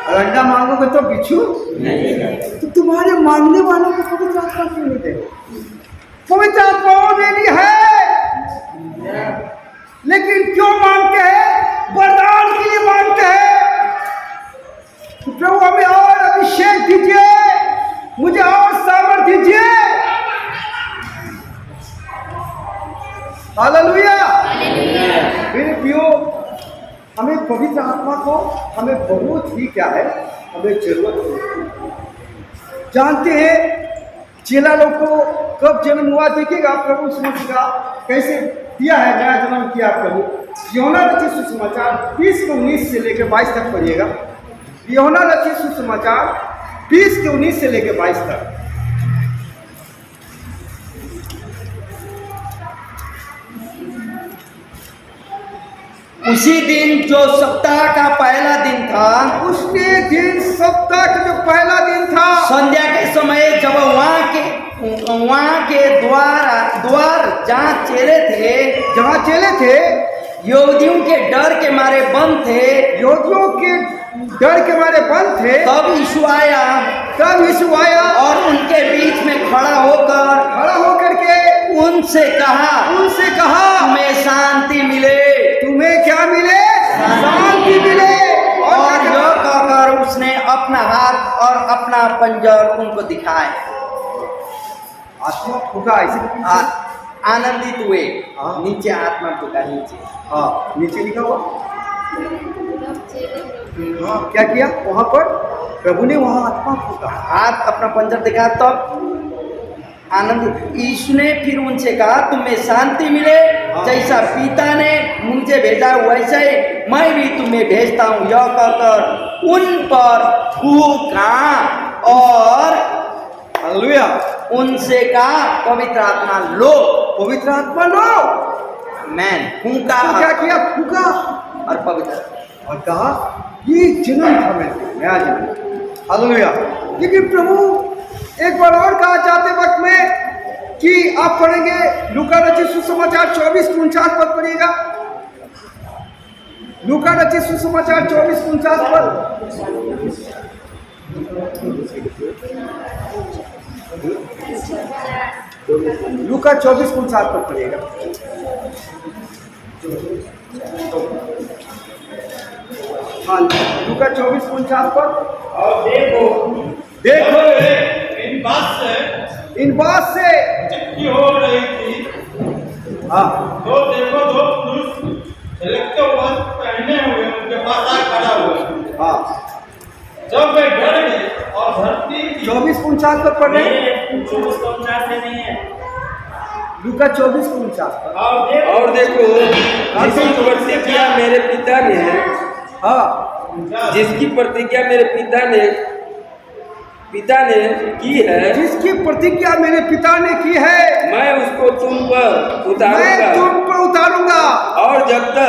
और अंडा मांगोगे तो बिच्छू नहीं। तो तुम्हारे मांगने वालों को पवित्र आत्मा क्यों नहीं दे? पवित्र आत्मा देनी है, लेकिन क्यों मांगते हैं? वरदान के लिए मांगते हैं। तो प्रभु हमें और अभिषेक दीजिए, मुझे और सामर्थ्य दीजिए। हालेलुया। मेरे प्रियो, हमें पवित्र आत्मा को हमें बहुत ही क्या है, हमें जरूरत है। जानते हैं चेला लोग को कब जन्म हुआ? देखिएगा प्रभु समझेगा कैसे दिया है, नया जन्म किया प्रभु। यूहन्ना रचित सुसमाचार 20:19 से लेकर 22 तक पढ़िएगा। यूहन्ना रचित सुसमाचार 20:19 से लेकर 22 तक। उसी दिन जो सप्ताह का पहला दिन था, उसके दिन सप्ताह का जो पहला दिन था, संध्या के समय जब वहाँ के द्वार जहाँ चेले थे यहूदियों के डर के मारे बंद थे, तब यीशु आया और उनके बीच में खड़ा होकर के उनसे कहा तुम्हें शांति मिले। तुम्हें क्या मिले? शांति मिले। और यह कहकर उसने अपना हाथ और अपना पंजर उनको दिखाए। आत्मा फूका ऐसे आनंदित हुए। हाँ। नीचे आत्मा फूका, नीचे। हाँ, नीचे लिखा हुआ। हाँ, क्या किया वहां पर? प्रभु ने वहां आत्मा फूका, हाथ अपना पंजर दिखा, तब आनंद। यीशु ने फिर उनसे कहा तुम्हें शांति मिले। हाँ। जैसा पिता ने मुझे भेजा वैसे मैं भी तुम्हें भेजता हूँ। यह कहकर उन पर फूका और हालेलुया, उनसे कहा पवित्र आत्मा लो। पवित्र आत्मा लो। मैन फूका। तो क्या किया? फूका और पवित्र और कहा ये जन्म था मेरा, नया जन्म। हालेलुया। लेकिन प्रभु एक बार और कहा जाते वक्त में कि आप पढ़ेंगे लूका रचित सुसमाचार 24:49 पद पढ़िएगा। लूका रचित सुसमाचार 24:49 पद। लूका 24:49 पद पढ़िएगा। हाँ, लूका 24:49 पद। और देखो देखो इन बात से इन बात से चिट्ठी हो रही थी, हाँ तो देखो दो पुरुष झलकते वस्त्र पहने हुए उनके पास आ खड़ा हुआ। हाँ जब वे डर गए और धरती की 24:49 पर पढ़ रहे हैं। 24:49 से नहीं है। लूका 24:49 पर। और देखो जिसकी प्रतिज्ञा मेरे पिता ने हाँ जिसकी प्रतिज्ञा मेरे पिता ने की है, जिसकी प्रतिज्ञा मेरे पिता ने की है, मैं उसको तुम पर मैं उतारूंगा। तुम पर उतारूंगा। और जब तक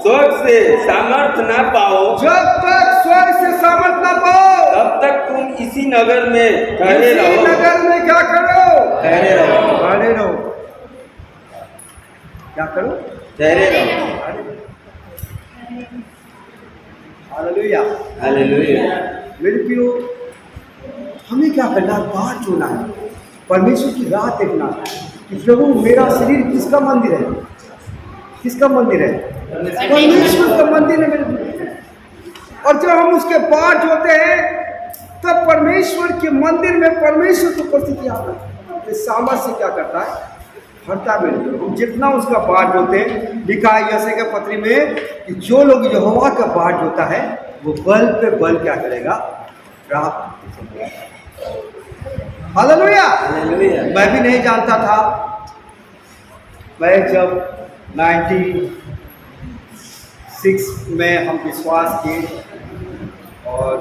स्वर्ग से सामर्थ ना पाओ, जब तक स्वर्ग से सामर्थ ना पाओ, तब तक तुम इसी नगर में ठहरे इसी रहो। नगर में क्या करो? ठहरे रहो। ठहरे रहो। क्या करो? ठहरे रहो। हालेलुया। हालेलुया। मेरे प्रियो, हमें क्या करना है? बाहर चुना है, परमेश्वर की राह देखना है कि प्रभु मेरा शरीर किसका मंदिर है? किसका मंदिर है? परमेश्वर का मंदिर है मेरे प्रियो। और जब हम उसके बाहर जोते हैं तब परमेश्वर के मंदिर में परमेश्वर को उपस्थिति आता है। ये सामर्थ्य क्या करता है? हरता मेरे प्रियो। हम जितना उसका बाहर जोते हैं, लिखा है यशायाह के पत्री में कि जो लोग यहोवा का बाहर जोता है वो बल पे बल क्या करेगा? प्राप्त। हालेलुया। हालेलुया। मैं भी नहीं जानता था। मैं जब 96 में हम विश्वास किए और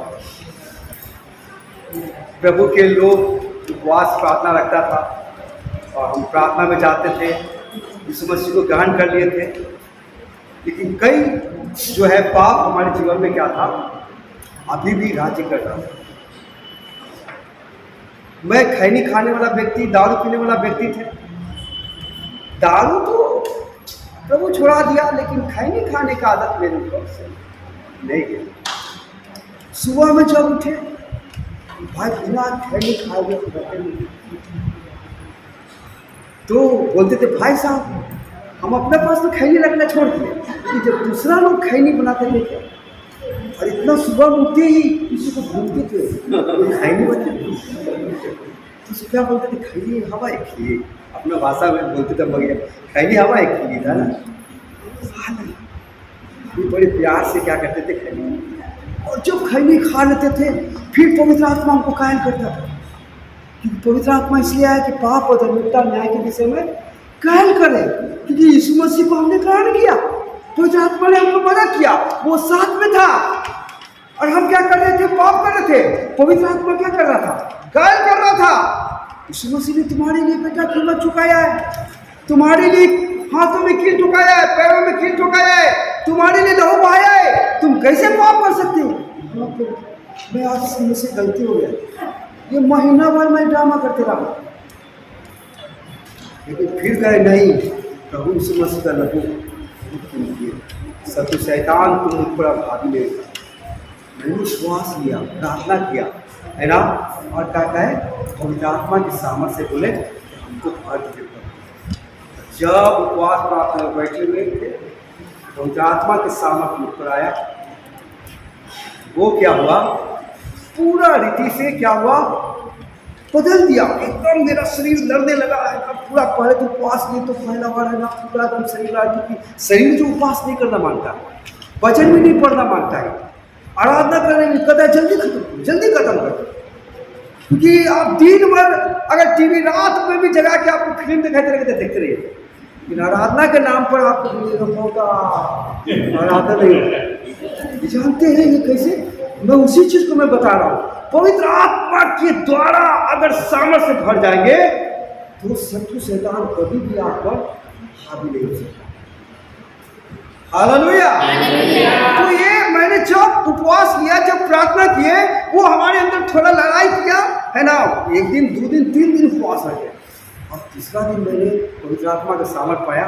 प्रभु के लोग उपवास प्रार्थना रखता था और हम प्रार्थना में जाते थे, यीशु मसीह को ग्रहण कर लिए थे। लेकिन कई जो है पाप हमारे जीवन में क्या था? अभी भी राज्य कर रहा था। मैं खैनी खाने वाला व्यक्ति, दारू पीने वाला व्यक्ति थे। दारू तो प्रभु छुड़ा दिया, लेकिन खैनी खाने का आदत मेरे ऊपर से नहीं गया। सुबह में जब उठे, भाई बिना खैनी खाए हुए रहते नहीं। तो बोलते थे भाई साहब हम अपने पास तो खैनी रखना छोड़ दिए, कि जब दूसरा लोग खैनी बनाते थे और इतना सुबह में उठते ही किसी को भूलते थे खैनी बनाते तो क्या बोलते थे? खैनी हवा एक खिली। अपना भाषा में बोलते थे मगर खैनी हवा एक खिली था ना। ये बड़े प्यार से क्या करते थे खैनी। और जब खैनी खा लेते थे फिर पवित्र आत्मा हमको कायल करता था, क्योंकि पवित्र आत्मा इसलिए आया कि पाप और धार्मिकता न्याय के विषय में कायल करे, क्योंकि यीशु मसीह को हमने ग्रहण किया, पवित्र आत्मा ने हमको मदद किया, वो साथ में था और हम क्या कर रहे थे? पाप कर रहे थे। पवित्र आत्मा क्या कर रहा था? कायल कर रहा था। यीशु मसीह ने तुम्हारे लिए बेटा कीमत चुकाया है, तुम्हारे लिए हाथों में कील ठुकाया है, पैरों में कील ठुकाया है, तुम्हारे लिए लहू बहाया है। तुम कैसे पाप कर सकते हो? मैं आज मुझसे गलती हो गया, ये महीना भर मैं ड्रामा करते रहा, लेकिन फिर कहे नहीं, प्रभु यीशु मसीह का लहू सत्य शैतान तुम ऊपर भागी ले। मैंने विश्वास लिया, प्रार्थना किया, है ना। और क्या कहे? पवित्र आत्मा की सामर्थ्य से बोले हमको भर दे। जब उपवास प्रार्थना में बैठे हुए थे, पवित्र आत्मा के सामर्थ्य ऊपर आया। वो क्या हुआ? पूरा रीति से क्या हुआ? बदल दिया। एकदम मेरा शरीर लड़ने लगा है। पूरा पहले तो उपवास नहीं, तो पहला बार है ना पूरा एकदम शरीर लड़ा, क्योंकि शरीर जो उपवास नहीं करना मानता, वचन भी नहीं पढ़ना मानता है, आराधना करने में कहता है जल्दी खत्म कर, क्योंकि आप दिन भर अगर टीवी रात में भी जगा के आपको फिल्म दिखाते रहे देखते रहिए, लेकिन आराधना के नाम पर आपको आराधना नहीं होता। जानते हैं ये कैसे? मैं उसी चीज को मैं बता रहा हूँ। पवित्र आत्मा के द्वारा अगर सामर्थ्य से भर जाएंगे तो शत्रु शैतान कभी भी आप पर हावी नहीं हो सकता। हालेलुया। तो ये मैंने जब उपवास किया, जब प्रार्थना किए, वो हमारे अंदर थोड़ा लड़ाई किया, है ना। एक दिन, 2 दिन, 3 दिन उपवास रखे और तीसरा दिन मैंने पवित्र आत्मा का सामर्थ्य पाया।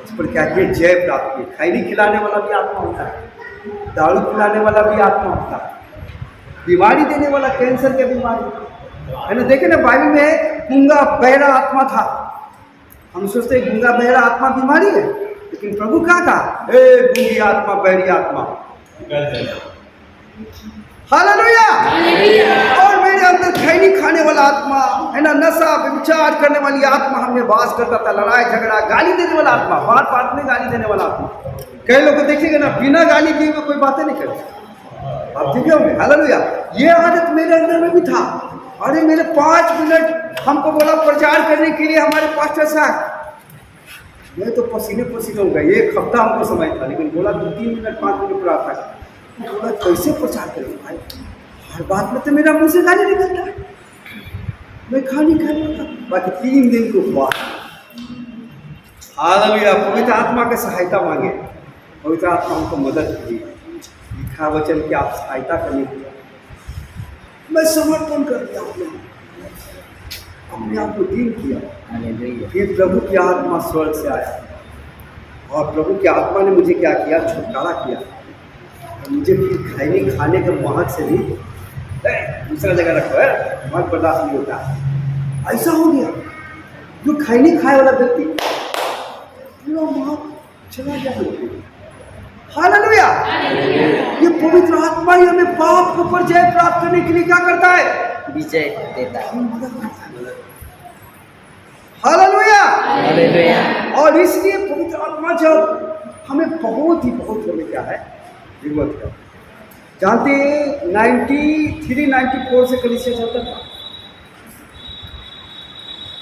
उस पर क्या किया? जय प्राप्त की। खैनी खिलाने वाला भी आत्मा होता है, दारू पिलाने वाला भी आत्मा होता है, बीमारी देने वाला, कैंसर के बीमारी, है ना। देखे ना बाइबल में गूंगा बहरा आत्मा था। हम सोचते हैं गूंगा बहरा आत्मा बीमारी है, लेकिन प्रभु क्या कहा? ए गूंगी आत्मा, बहरी आत्मा, हालेलुया। और मेरे अंदर खैनी खाने वाला आत्मा है ना, नशा विचार करने वाली आत्मा हमने वास करता था, लड़ाई झगड़ा गाली देने वाला आत्मा, बात बात में गाली देने वाला आत्मा। कई लोग को देखिएगा ना, बिना गाली दिए हुए कोई बातें नहीं करते, आप देखे होंगे। हालेलुया। ये आदत मेरे अंदर में भी था। अरे मेरे 5 मिनट हमको बोला प्रचार करने के लिए हमारे पास्टर साहब, मैं तो पसीने पसीने हो गए। 1 हफ्ता हमको समय था, लेकिन बोला 2-3 मिनट 5 मिनट रहा था। बोला कैसे प्रचार करें भाई, हर बात में तो मेरा मुंह से गाली निकलता है, मैं खाली था। बाकी 3 दिन को हुआ। हालेलुया। पवित्र आत्मा की सहायता मांगे, पवित्र आत्मा हमको मदद कीजिए। लिखा वचन की आप सहायता करने की, मैं समर्पण कर दिया, अपने आप को दीन किया। फिर प्रभु की आत्मा स्वर्ग से आया और प्रभु की आत्मा ने मुझे क्या किया, छुटकारा किया। और मुझे फिर खाने के महक से भी दूसरा जगह रखो है, महक बर्दाश्त नहीं होता। ऐसा हो गया, जो खैनी खाए वाला व्यक्ति पूरा महक चला गया। हालेलुया। ये पवित्र आत्मा ही हमें पाप के ऊपर जय प्राप्त करने के लिए क्या करता है, विजय देता है। हालेलुया। और इसलिए पवित्र आत्मा जब हमें बहुत हमें क्या है जरूरत है। जानते 93-94 से कलीसिया चलता था,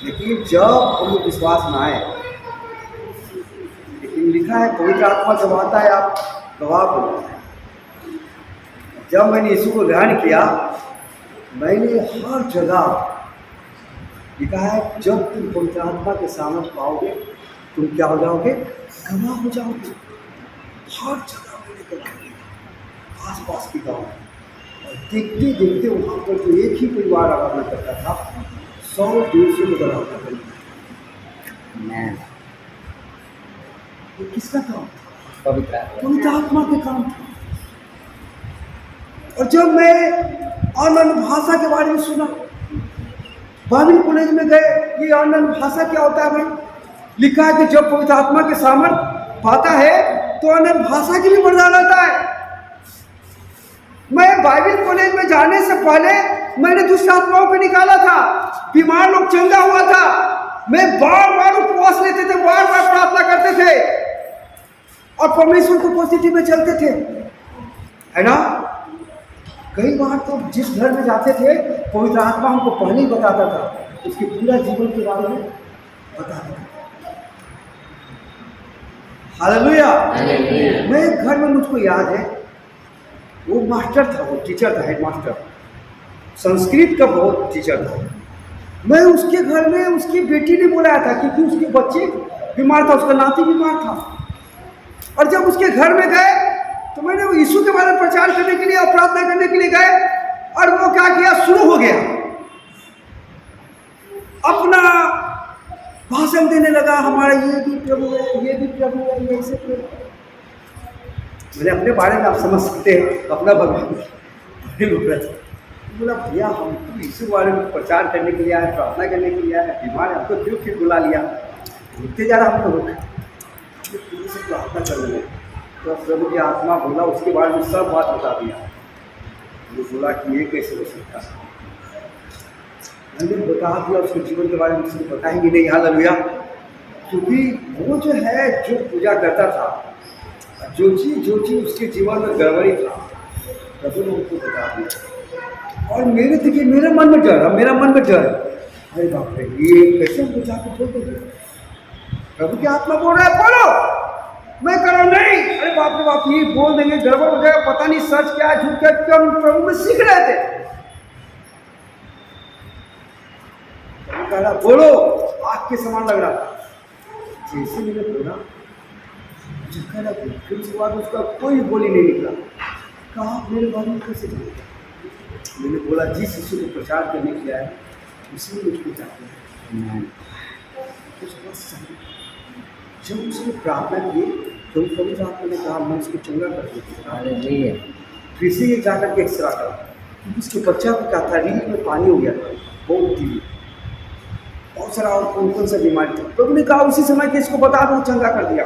लेकिन जब हम विश्वास में आए, लेकिन लिखा है पवित्र आत्मा जब आता है आप गवाह बोलते हैं। जब मैंने यीशु को ग्रहण किया, मैंने हर जगह लिखा है, जब तुम पवित्र आत्मा के सामने पाओगे तुम क्या हो जाओगे, गवाह हो जाओगे। हर जगह मैंने गवाह किया, आस पास की गाँव, और देखते देखते वहाँ पर जो एक ही परिवार आराधना करता था, 100-150 लोग आराधना करते। ये किसका काम था, पवित्र आत्मा के काम था। और जब मैं अनन्य भाषा के बारे में सुना, बाइबल कॉलेज में गए, ये अनन्य भाषा क्या होता है भाई, लिखा है कि जब पवित्र आत्मा के सामर्थ पाता है तो अनन्य भाषा की भी वरदान आता है। मैं बाइबल कॉलेज में जाने से पहले मैंने दुष्ट आत्माओं को निकाला था, बीमार लोग चंगा हुआ था, मैं बार बार उपवास लेते थे, बार बार प्रार्थना करते थे और परमेश्वर की उपस्थिति में चलते थे, है ना। कई बार तो जिस घर में जाते थे पवित्र आत्मा हमको पहले ही बताता था, उसके पूरा जीवन के बारे में बताता था। हालेलुया। मैं घर में, मुझको याद है, वो मास्टर था, वो टीचर था, हेड मास्टर, संस्कृत का बहुत टीचर था। मैं उसके घर में, उसकी बेटी ने बुलाया था क्योंकि उसके बच्चे बीमार था, उसका नाती बीमार था। और जब उसके घर में गए तो मैंने वो यीशु के बारे में प्रचार करने के लिए और प्रार्थना करने के लिए गए, और वो क्या किया, शुरू हो गया, अपना भाषण देने लगा, हमारा ये भी प्रभु है, ये भी प्रभु है, ये ऐसे प्रभु है। मैंने अपने बारे में, आप समझ सकते हैं, अपना भगवान बोला, भैया हम तो यीशु के बारे में प्रचार करने के लिए आए, प्रार्थना करने के लिए आए, बीमार है, हमको क्यों फिर बुला लिया, उठते जा रहा हम लोग पूरे से प्रार्थना करने लगे। तो प्रभु की आत्मा बोला, उसके बारे में सब बात बता दिया। वो बोला कि ये कैसे हो सकता है, मैंने बता दिया, उसके जीवन के बारे में किसी को बताएंगे नहीं। हालेलुया। क्योंकि वो जो है, जो पूजा करता था, जो चीज़ उसके जीवन में गड़बड़ी था, प्रभु ने उनको बता दिया। और मेरे मन में डर, अरे बाप रे, ये कैसे हमको जाकर बोल देंगे। प्रभु की आत्मा बोल रहा है, बोलो, मैं करो नहीं, अरे बाप रे बाप, ये बोल देंगे, गड़बड़ हो जाएगा, पता नहीं सच क्या है झूठ क्या, क्यों हम प्रभु में सीख रहे थे। कह रहा बोलो, आग के समान लग रहा था। जैसे मैंने बोला, फिर उसके बाद उसका कोई बोली नहीं निकला। कहा मेरे बारे में कैसे जाने, मैंने बोला जिस यीशु को प्रचार करने के लिए आया उसी में मुझको चाहते हैं। जब उसने प्रार्थना की तो पवित्र आत्मा ने कहा, मैं उसको चंगा कर देती। फिर से ये जाकर के एक्सरा करा, उसके बच्चा को क्या था, रीढ़ में पानी हो गया था, बहुत टीवी, बहुत सारा और कौन सा बीमारी था। तो उन्होंने कहा उसी समय कि इसको बता दो, चंगा कर दिया।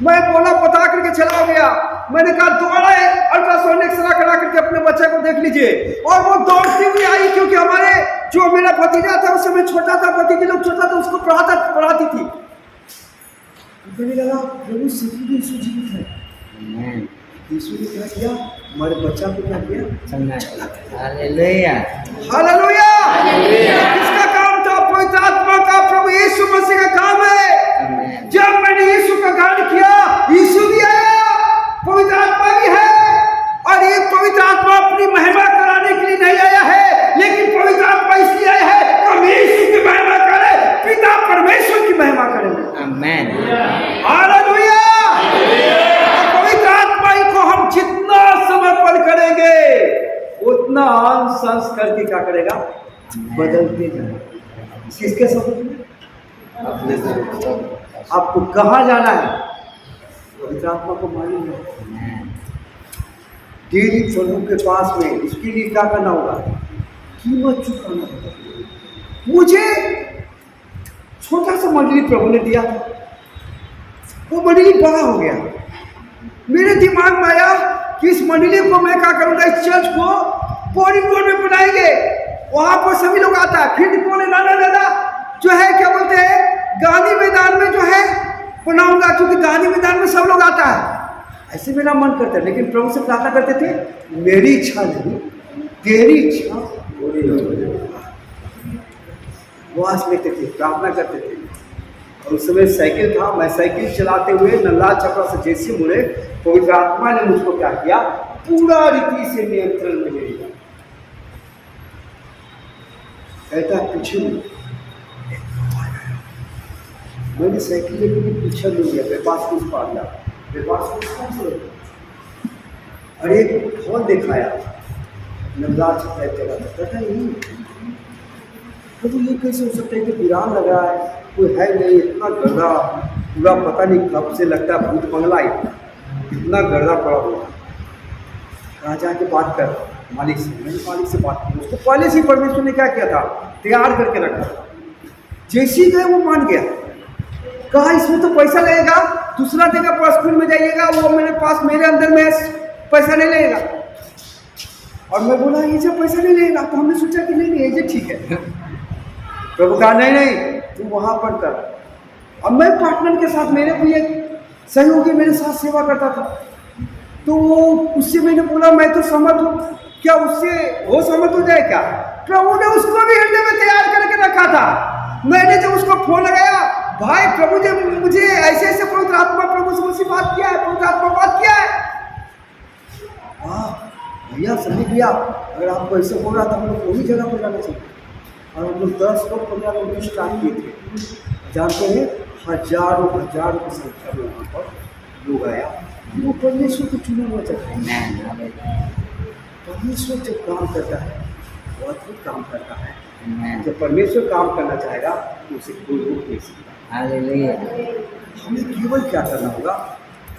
मैं बोला, बता करके चला गया, मैंने कहा दोबारा अल्ट्रासाउंड एक्सरा करा करके अपने बच्चे को देख लीजिए। और वो दौड़ती हुई आई, क्योंकि हमारे जो मेरा भतीजा था उस समय छोटा था, भतीजे लोग छोटा था, उसको पढ़ाती थी। मुझे लगा प्रभु सचमुच यीशु जीवित है। यीशु ने क्या किया, हमारे बच्चा को क्या किया, हालेलुया हालेलुया। किसका काम था? पवित्र आत्मा का, प्रभु यीशु मसीह का काम है। जब मैंने यीशु का गान किया, यीशु भी आया, पवित्र आत्मा भी है। और ये पवित्र आत्मा अपनी महिमा कराने के लिए नहीं आया है, लेकिन पवित्र आत्मा इसलिए आया है कि हम यीशु की महिमा करें, पिता परमेश्वर की महिमा करें। Amen hallelujah. पवित्र आत्मा को हम जितना समर्पण करेंगे, उतना अंश अंश करके क्या करेगा, बदलते जाएगा। किसके समर्पण में? आपको कहाँ जाना है, पवित्र आत्मा को मालूम है। डेली प्रभु के पास में, इसके लिए क्या करना होगा, कीमत चुकाना होगा। मुझे छोटा सा मंडली प्रभु ने दिया, वो मंडली बड़ा हो गया। मेरे दिमाग में आया कि इस मंडली को मैं क्या करूँगा, इस चर्च को बोरिंग रोड में बनाएंगे, वहाँ पर सभी लोग आता है। फिर बोले ना जो है क्या बोलते हैं, गांधी मैदान में जो है बनाऊंगा, क्योंकि गांधी मैदान में सब लोग आता है। ऐसे मेरा मन करता है, लेकिन प्रभु से प्रार्थना करते थे, मेरी इच्छा नहीं तेरी इच्छा पूरी हो। वास लेते थे, प्रार्थना करते थे। और उस समय साइकिल था, मैं साइकिल चलाते हुए नल्ला चपड़ा से जैसे मुड़े, पवित्र आत्मा ने मुझको क्या किया, पूरा रीति से नियंत्रण में ले लिया। कहता पीछे मैंने साइकिल लेके पीछे ले लिया, मेरे पास कुछ पा गया, मेरे पास कुछ और एक फॉल दिखाया, नल्ला चपड़ा जगह कहता नहीं, तो ये कैसे हो सकता है कि वीरान लग रहा है, कोई है नहीं, इतना गर्दा पूरा, पता नहीं कब से लगता है भूत बंगला, इतना गर्दा पड़ा हुआ। कहाँ जाके बात कर मालिक से, मैंने मालिक से बात की। उसको पहले से परमेश्वर ने क्या किया था, तैयार करके रखा था। जैसे ही गए वो मान गया, कहा इसमें तो पैसा लगेगा, दूसरा जगह पर स्कूल में जाइएगा, वो मेरे पास मेरे अंदर में पैसा नहीं लगेगा। और मैं बोला ये जब पैसा नहीं लगेगा, तो हमने सोचा कि नहीं ये ठीक है। प्रभु कहा नहीं तू वहाँ पर कर। अब मैं पार्टनर के साथ, मेरे भी एक सहयोगी मेरे साथ सेवा करता था, तो उससे मैंने बोला मैं तो समर्थ हूँ, क्या उससे वो समर्थ हो जाए क्या? प्रभु ने उसको भी हृदय में तैयार करके रखा था। मैंने जब उसको फोन लगाया, भाई प्रभु ने मुझे ऐसे ऐसे पवित्र आत्मा प्रभु से मुझसे बात किया है, पवित्र आत्मा बात किया है। भैया समझ गया, अगर आपको ऐसे हो रहा था हम लोग वही जगह पर जाना चाहिए। और हम लोग 10 लोग 15 लोग स्टार्ट किए थे, जानते हैं हजारों की संख्या में वहाँ पर लोग आया। वो परमेश्वर को चुना हुआ चाहता है। परमेश्वर जब काम करता है वो अद्भुत काम करता है। जब परमेश्वर काम करना चाहेगा तो उसे कोई रोक नहीं सकता। हमें केवल क्या करना होगा,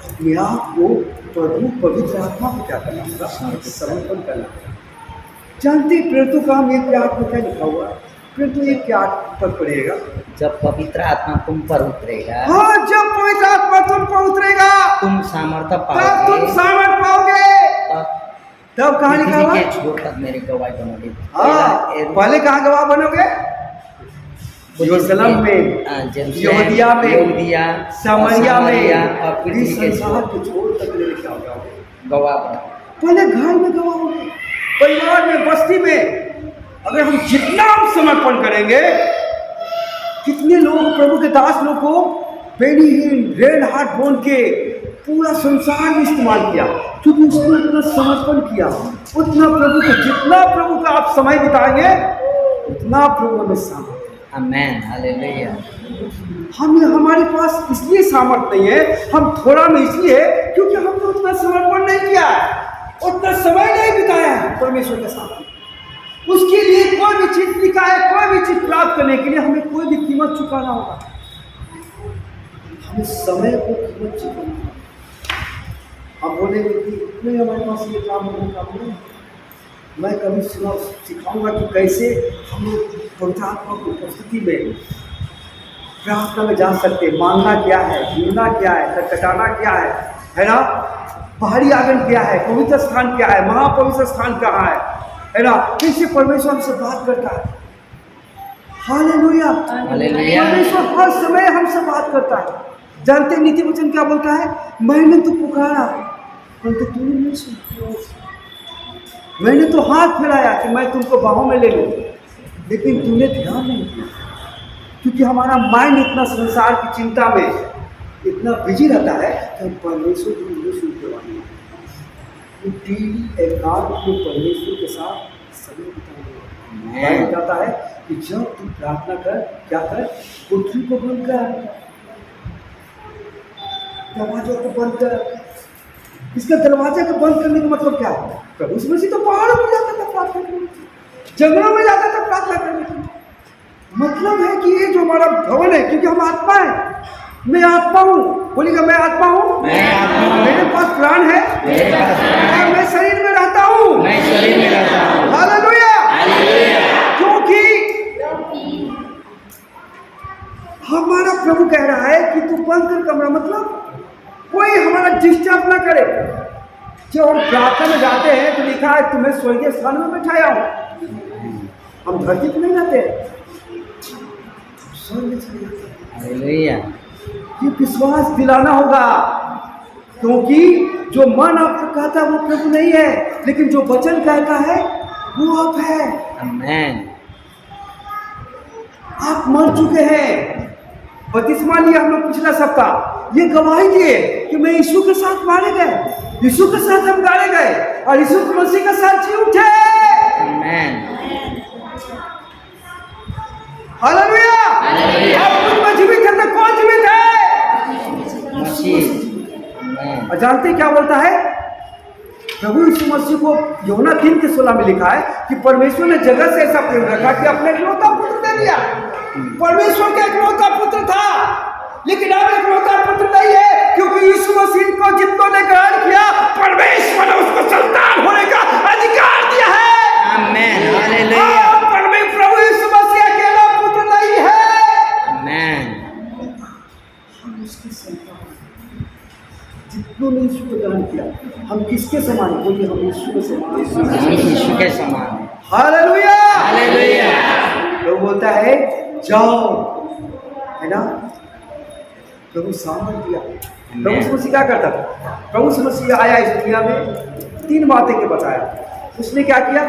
अपने आप को प्रभु पवित्र आत्मा को क्या करना होगा, समर्पण करना होगा। जानते प्रेरितों का हम 1:8 में क्या लिखा हुआ है? प्रेरितों 1:8 पर पढ़ेगा, जब पवित्र आत्मा तुम पर उतरेगा, हाँ जब पवित्र आत्मा तुम पर उतरेगा तुम सामर्थ्य तब पाओगे, तुम सामर्थ पाओगे। तब कहाँ लिखा हुआ है? छोड़ तक मेरे गवाह बनोगे। हाँ, पहले कहाँ गवाह बनोगे? यरूशलेम में, यहूदिया में, सामरिया में, और पूरी संसार के छोर तक ले क्या होगा, गवाह बनो। पहले घर में गवाह होंगे, परिवार में, बस्ती में। अगर हम जितना हम समर्पण करेंगे, कितने लोग प्रभु के दास लोग को बेनीहीन रेड हार्ट बोल के पूरा संसार में इस्तेमाल किया, क्योंकि उसने उतना समर्पण किया। उतना प्रभु को, जितना प्रभु का आप समय बिताएंगे उतना प्रभु में सामर्थ्य। आमेन, हालेलुया। हमारे पास इसलिए सामर्थ्य नहीं है, हम थोड़ा में इसलिए क्योंकि हमने उतना समर्पण नहीं किया, उतना समय नहीं बिताया है परमेश्वर के साथ। उसके लिए कोई भी चीज लिखा है, कोई भी चीज प्राप्त करने के लिए हमें कोई भी कीमत चुकाना होगा। हमें समय को कीमत चुकाना होगा। हम बोलेंगे कि नहीं हमारे पास ये काम नहीं, मैं कभी सिखाऊंगा कि कैसे हम लोग पवित्र आत्मा की उपस्थिति में प्रार्थना में जा सकते हैं। मांगना क्या है, ढूंढना क्या है, खटखटाना क्या है ना? बाहरी आंगन क्या है, पवित्र स्थान क्या है, महापवित्र स्थान कहाँ है ना। कैसे परमेश्वर हमसे बात करता है। हालेलुया। हालेलुया। परमेश्वर हर समय हमसे बात करता है। जानते हैं नीति वचन क्या बोलता है? मैंने तो पुकारा परंतु तूने नहीं सुना, मैंने तो हाथ फैलाया कि मैं तुमको बाहों में ले लूं, लेकिन तूने ध्यान नहीं दिया। क्योंकि हमारा माइंड इतना संसार की चिंता में इतना बिजी रहता है कि हम परमेश्वर को नहीं सुनते वाले हैं। डेली एकांत में परमेश्वर के साथ समय बिताना बताता है कि जब तू प्रार्थना कर, क्या कर, पृथ्वी को बंद कर, दरवाजों को बंद कर। इसका दरवाजे को बंद करने का मतलब क्या है? प्रभु यीशु मसीह तो पहाड़ों में जाता था प्रार्थना करने, जंगलों में जाता था प्रार्थना करने के लिए। मतलब है कि ये जो हमारा भवन है, क्योंकि हम आत्मा है, मैं आत्मा हूँ, बोलिएगा मैं आत्मा हूँ, मेरे पास प्राण है, और मैं शरीर में रहता हूँ, हालेलुया। क्योंकि हमारा प्रभु कह रहा है कि तू बंद कर कमरा, मतलब कोई हमारा डिस्टर्ब ना करे। जब हम प्रार्थना में जाते हैं तो लिखा है तुम्हें स्वर्गीय स्थान में बैठाया हूँ। हम धरती पर नहीं रहते, स्वर्ग में चले जाते हैं। हालेलुया। ये विश्वास दिलाना होगा, क्योंकि जो मन आपको कहता है वो प्रभु नहीं है, लेकिन जो वचन कहता है वो आप है। आमेन। आप मर चुके हैं, बपतिस्मा लिया हम लोग पिछला सप्ताह, ये गवाही दिए कि मैं यीशु के साथ मारे गए, यीशु के साथ हम गाड़े गए और यीशु मसीह के साथ जी उठे। आमेन। हालेलुया। आप मुझ में जीवित है तो कौन जीवित है? मसीह। आमेन। और जानते हैं क्या बोलता है? प्रभु यीशु मसीह को यूहन्ना 3:16 में लिखा है कि परमेश्वर ने जगत से ऐसा प्रेम रखा कि अपने इकलौता पुत्र दे दिया। परमेश्वर का इकलौता पुत्र था, लेकिन अब इकलौता पुत्र नहीं है, क्योंकि यीशु मसीह को जितनों ने ग्रहण किया, परमेश्वर ने उसको संतान होने का अधिकार दिया है। आमेन। हालेलुया। प्रभु यीशु मसीह अकेला पुत्र नहीं है। आमेन। हम उसके संतान, जितनों ने यीशु को ग्रहण किया, हम किसके समान? बोलिए हम यीशु के समान। हम यीशु के समान। हालेलुया। हालेलुया। तो बोलता है जाओ, है ना। प्रभु सामर्थ दिया। प्रभु यीशु मसीह क्या करता था? प्रभु यीशु मसीह आया इस दुनिया में 3 बातें के बताया। उसने क्या किया?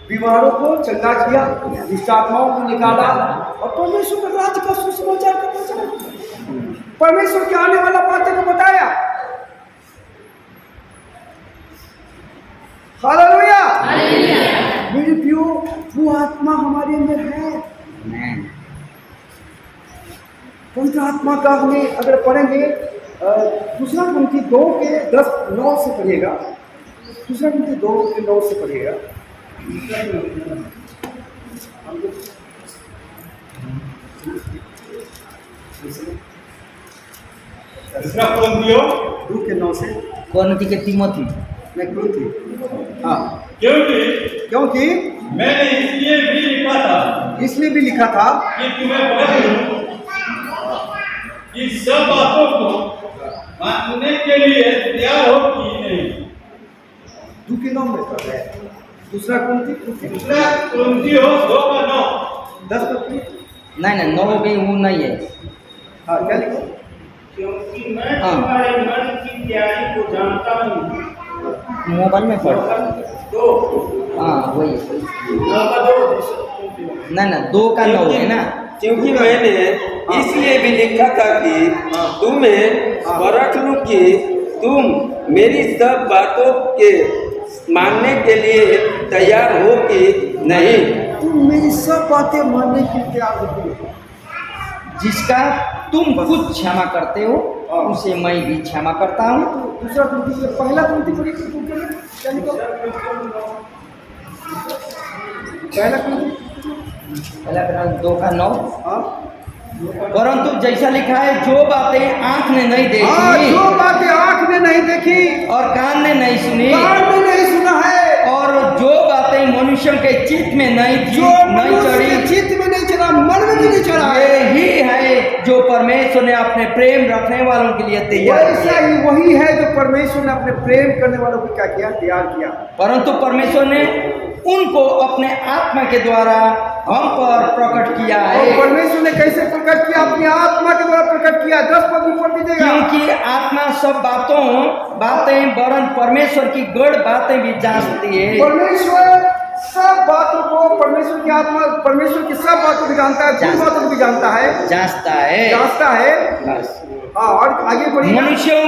बीमारों को चंगा किया, दुष्ट आत्माओं को निकाला और परमेश्वर के राज्य का सुसमाचार का प्रचार किया। परमेश्वर के आने वाला बातें को बताया। हालेलुया। मेरे प्रियो, वो आत्मा हमारे अंदर है। आमेन। पवित्र आत्मा का हमें अगर पढ़ेंगे, दूसरा कुरिन्थी 2:10-9 से पढ़िएगा। दूसरा कुरिन्थी 2:9 से पढ़िएगा। दूसरा कुरिन्थियों 2:9 से कोरिन्थी के तीमोथी। मैं कुरिन्थी, हाँ, क्योंकि मैंने इसलिए भी लिखा था कि तुम्हें बता दूं कि सब बातों को मानने के लिए तैयार हो कि नहीं। 2:9 में पढ़ रहे हैं। दूसरा कुरिन्थी दूसरा कुरिन्थियों 2:9। 10 तक। नहीं 9 भी वो नहीं है। हाँ, क्या लिखा? क्योंकि मैं हाँ। तुम्हारे मन की तैयारी को जानता हूँ। मोबाइल में पढ़। 2 हाँ वही। 2 नहीं 2 का 9 है ना। क्योंकि मैंने इसलिए भी लिखा था कि तुम्हें परख लूं कि तुम मेरी सब बातों के मानने के लिए तैयार हो कि नहीं। तुम मेरी सब बातें मानने के लिए तैयार हो। जिसका तुम खुद क्षमा करते हो उसे मैं भी क्षमा करता हूँ। दूसरा कुरिन्थी पहला कुरिन्थी पढ़िए, क्या लिखा? पहला कुरिन्थी पहला 2 का 9। हाँ, परंतु जैसा लिखा है, जो बातें आँख ने नहीं हाँ, देखी जो बातें आँख ने नहीं देखी और कान ने नहीं सुनी कान ने नहीं सुना है, और जो बातें मनुष्यों के चित्त में नहीं जो चढ़ी चित्त में नहीं चला, मन में भी नहीं चढ़ा है। यही है जो परमेश्वर ने अपने प्रेम रखने वालों के लिए तैयार वैसा किया। ही वही है जो परमेश्वर ने अपने प्रेम करने वालों को क्या किया, तैयार किया। परंतु परमेश्वर ने उनको अपने आत्मा के द्वारा हम पर प्रकट किया और है, परमेश्वर ने कैसे प्रकट किया? अपनी आत्मा के द्वारा प्रकट किया। 10 पद ऊपर दीजिएगा। क्योंकि आत्मा सब बातें वरन परमेश्वर की गढ़ बातें भी जानती है। परमेश्वर सब बातों को, परमेश्वर की आत्मा परमेश्वर की सब बातों को जानता है, जिन बातों को भी जानता है, जांचता है। जानता है। बस। हाँ, और आगे बढ़िए। मनुष्यों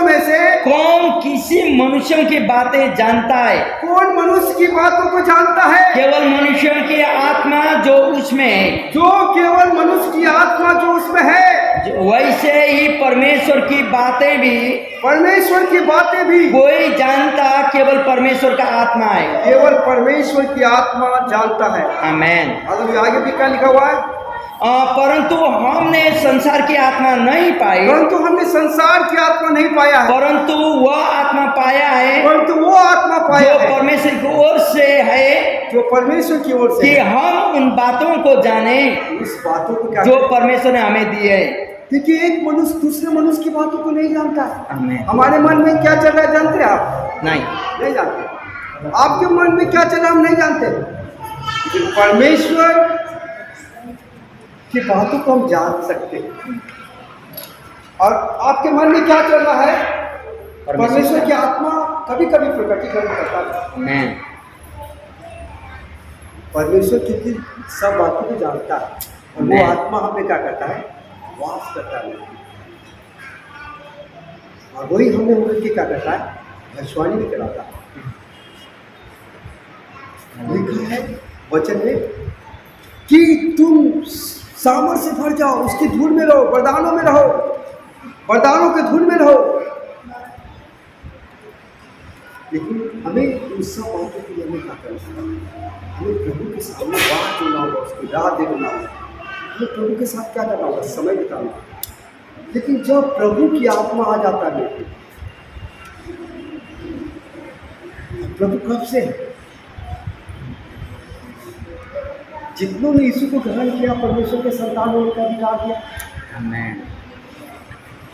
में से कौन किसी मनुष्यों की बातें जानता है? कौन मनुष्य की बातों को जानता है? केवल मनुष्यों की आत्मा जो उसमें है। जो केवल मनुष्य की आत्मा जो उसमें है। वैसे ही परमेश्वर की बातें भी परमेश्वर की बातें भी कोई जानता, केवल परमेश्वर का आत्मा है। केवल परमेश्वर की आत्मा जानता है। आमेन। अगर आगे भी क्या लिखा हुआ है? परंतु हमने संसार की आत्मा नहीं पाई, परंतु हमने संसार की आत्मा नहीं पाया है, परंतु वह आत्मा पाया है परंतु वो आत्मा पाया जो है परमेश्वर की ओर से है, जो परमेश्वर की ओर से कि है। हम उन बातों को जाने उस बातों को क्या जो परमेश्वर ने हमें दी है। क्योंकि एक मनुष्य दूसरे मनुष्य की बातों को नहीं जानता। आमेन। हमारे मन में क्या चल रहा है जानते हैं आप? नहीं। नहीं जानते। आपके मन में क्या चल रहा है हम नहीं जानते। लेकिन परमेश्वर की बातों को हम जान सकते हैं। और आपके मन में क्या चल रहा है? परमेश्वर की आत्मा कभी कभी प्रकटीकरण करता है। आमेन। परमेश्वर क्योंकि सब बातों को जानता है और वो आमेन। आत्मा हमें क्या करता है? वास करता है। और वही हमें उम्र के क्या करता है? भविष्यवाणी भी कराता है। लिखा है वचन में कि तुम सामर्थ से भर जाओ, उसकी धूल में रहो, वरदानों में रहो, वरदानों के धूल में रहो। लेकिन हमें उन सब बातों के लिए हमें क्या करना है? हमें प्रभु के सामने बात देना होगा, उसकी राह देना होगा, हमें प्रभु के साथ क्या करना होगा? समय बिताना। लेकिन जब प्रभु की आत्मा आ जाता है, प्रभु कब से है? जितनों ने यीशु को ग्रहण किया, परमेश्वर के संतान होने का अधिकार दिया। आमेन।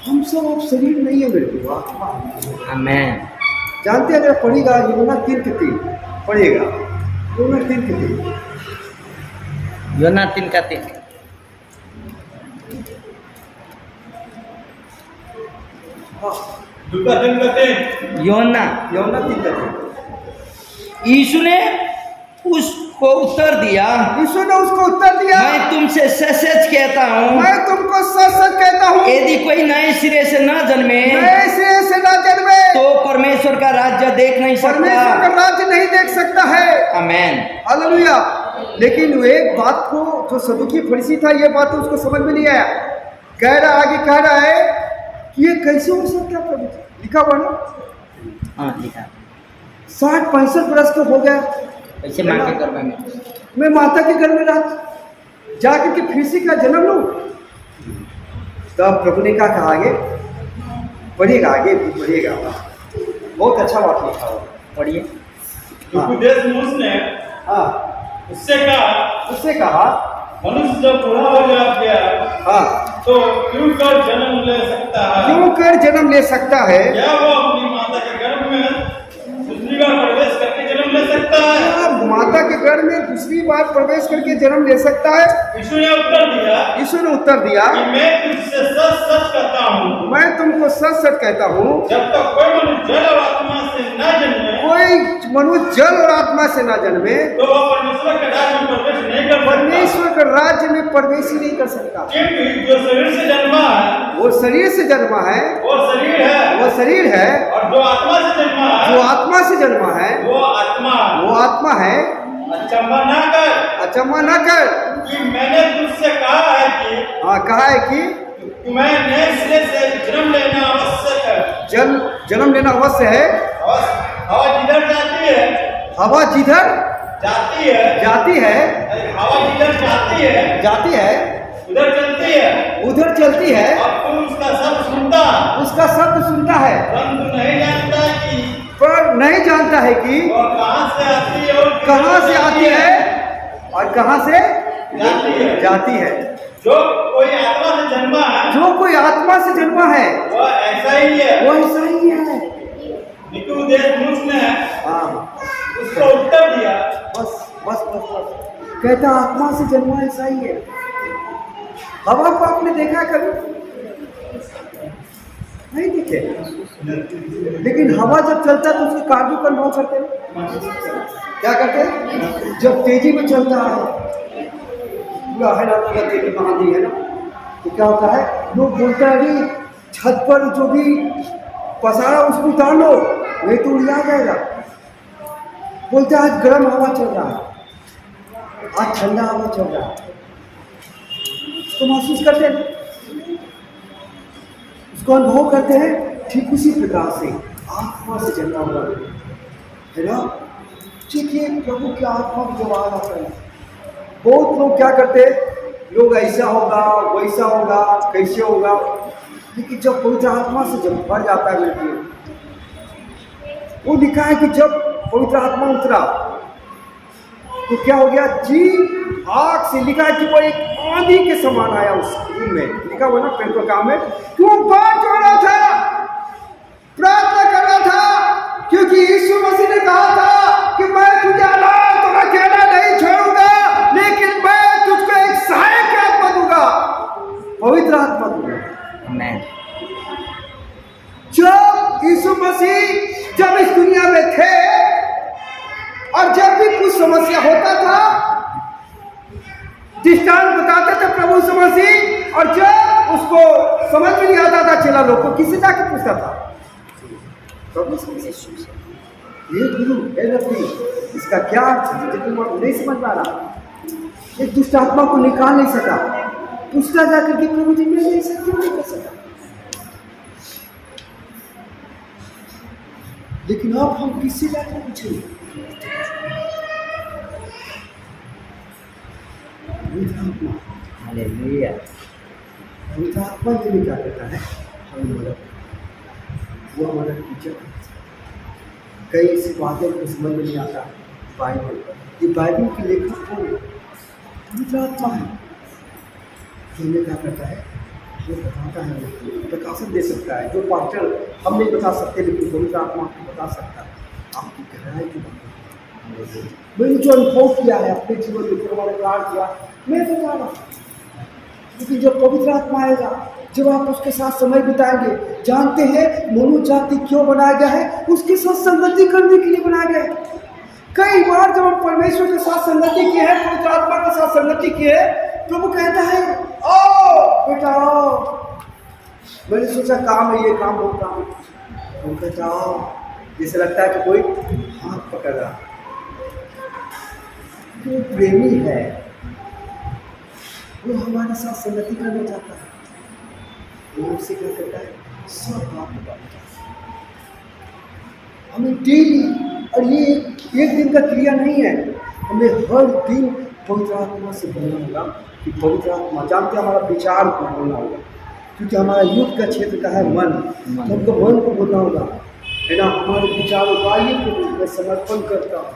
हम सब अब शरीर नहीं है मेरे को, आत्मा है। आमेन। जानते हैं, अगर पढ़ेगा यूहन्ना 3:3 पढ़ेगा, यूहन्ना 3:3। यूहन्ना 3:3। हाँ, दूसरा दिन कहते यूहन्ना। यूहन्ना 3:3। यीशु ने उसको उत्तर दिया, यीशु ने उसको उत्तर दिया, मैं तुमसे सच सच कहता हूँ, मैं तुमको सच सच कहता हूँ, यदि कोई नए सिरे से न जन्मे नए सिरे से न जन्मे तो परमेश्वर का राज्य देख नहीं परमेश्वर का सकता। राज्य नहीं देख सकता है। आमेन। हालेलुया। लेकिन एक बात को जो सदुकी फरीसी था, ये बात तो उसको समझ में नहीं आया। कह रहा, आगे कह रहा है कि ये कैसे हो सकता है? प्रभु लिखा हुआ ना, हाँ लिखा। 60-65 वर्ष का हो गया, ऐसे माँ के गर्भ में मैं माता के घर में रहा जाकर के फिर से क्या जन्म लूं? तब प्रभु ने क्या कहा? आगे पढ़िएगा, आगे भी पढ़िएगा, बहुत अच्छा बात लिखा हुआ, पढ़िए। हाँ, उपदेश ने हाँ, उससे कहा मनुष्य जब बूढ़ा हो गया हाँ, तो क्यों कर जन्म ले सकता है? क्यों कर जन्म ले सकता है? क्या वो अपनी माता के गर्भ में दूसरी बार प्रवेश करके जन्म ले सकता है? क्या माता के गर्भ में दूसरी बार प्रवेश करके जन्म ले सकता है? यीशु ने उत्तर दिया यीशु ने उत्तर दिया कि मैं तुझसे सच सच कहता हूँ, मैं तुमको सच सच कहता हूँ, जब तक कोई मनुष्य जल और आत्मा से न जन्मे कोई मनुष्य जल और आत्मा से ना जन्मे तो वह परमेश्वर के राज्य में प्रवेश नहीं कर सकता। परमेश्वर के राज्य में प्रवेश ही नहीं कर सकता। क्योंकि जो शरीर से जन्मा है वो शरीर से जन्मा है, वो शरीर है, वो शरीर है, और जो आत्मा से जन्मा है जो आत्मा से जन्मा है वो आत्मा। वो आत्मा है। अचंभा न कर अचम्मा न कर कि मैंने तुझसे कहा है कि हाँ, कहा है कि तुम्हें नए सिरे से जन्म लेना आवश्यक है। जन्म लेना अवश्य है। हवा जिधर जाती है हवा जिधर जाती है जाती है हवा जिधर जाती है जाती है उधर चलती है, उधर चलती है, और तू उसका शब्द सुनता उसका शब्द सुनता है, परंतु नहीं जानता कि पर नहीं जानता है कि वह कहाँ से आती है और कहाँ से आती है और कहाँ से जाती है। जो कोई आत्मा से जन्मा है जो कोई आत्मा से जन्मा है वो ऐसा ही है। वो ऐसा ही है। निकोदेमुस ने हाँ, उसको उत्तर दिया, बस बस बस बस कहता आत्मा से जन्मा ऐसा ही है। हवा को आपने देखा कभी? नहीं देखे। लेकिन हवा जब चलता है तो उसके कार्यों का अनुभव करते हैं। क्या करते हैं? जब तेजी में चलता है, पूरा है ना, पूरा तेजी बांधी है ना, तो क्या होता है, लोग बोलते हैं अभी छत पर जो भी पसारा उसको उतार लो, नहीं तो उड़ जाएगा। बोलते हैं आज गर्म हवा चल रहा है, आज ठंडा हवा चल रहा है, तो महसूस करते हैं, उसको अनुभव करते हैं। ठीक उसी प्रकार से आत्मा से जन्मा हुआ है ना। देखिए प्रभु की आत्मा जब आ जाता है, बहुत लोग क्या करते हैं, लोग ऐसा होगा वैसा होगा कैसे होगा, लेकिन जब पवित्र आत्मा से जब भर जाता है व्यक्ति, वो लिखा है कि जब पवित्र आत्मा उतरा तो क्या हो गया जी, आग से लिखा है कि वो एक आंधी के समान आया उस रूम में, लिखा हुआ ना पेट्रो काम में, कि वो बात हो रहा था, प्रार्थना कर रहा था, क्योंकि यीशु मसीह ने कहा था कि मैं तुझे अनाथ और अकेला नहीं छोड़ूंगा, लेकिन मैं तुझको एक सहायक आत्मा दूंगा, पवित्र आत्मा दूंगा। आमीन। जब यीशु मसीह जब इस दुनिया में थे और जब भी कुछ समस्या होता था, दृष्टांत बताते थे प्रभु यीशु मसीह, और जब उसको समझ में नहीं आता था चेला लोग को, किसी जाके पूछता था, प्रभु यीशु मसीह ये गुरु हे रब्बी, इसका क्या अर्थ है, तुम नहीं समझ पा रहा, एक दुष्ट आत्मा को निकाल नहीं सका, पूछता जाकर के प्रभु जी मैं ऐसा क्यों नहीं कर सका। लेकिन अब हम किससे जाकर पूछेंगे? हालेलुया। पवित्र आत्मा के लिए क्या कहता है, हमें मदद, वो हमारा टीचर। कई ऐसी बातें को समझ में नहीं आता, बाइबल, ये बाइबल के लेखक कौन है? पवित्र आत्मा है। जो हमें क्या करता है, वो बताता है, प्रकाशन दे सकता है, जो पास्टर हम नहीं बता सकते, लेकिन पवित्र आत्मा आपको बता सकता है, आपकी गहराई की बात। मैंने जो अनुभव किया है अपने जीवन में, जो हमारे कार्य किया, मैं बता रहा हूँ। लेकिन जब पवित्र आत्मा आएगा, जब आप उसके साथ समय बिताएंगे, जानते हैं मनुष्य जाति क्यों बनाया गया है, उसके साथ संगति करने के लिए बनाया गया है। कई बार जब हम परमेश्वर के साथ संगति किए हैं, पवित्र आत्मा के साथ संगति किए हैं, प्रभु कहता है ओ बेटा आओ, मैंने सोचा काम है, ये काम वो काम है, वो कहता आओ, जैसे लगता है कि कोई हाथ पकड़ रहा, वो प्रेमी है, वो हमारे साथ संगति करना चाहता है, वो हमसे क्या करता है, सब बात बताता है हमें डेली। और ये एक दिन का क्रिया नहीं है, हमें हर दिन पवित्र आत्मा से बोलना होगा कि पवित्र आत्मा, जानते हैं हमारा विचार को बोलना होगा, क्योंकि हमारा युद्ध का क्षेत्र का है मन, हमको मन को बोलना होगा, है ना। हमारे विचारों का ये मैं समर्पण करता हूँ,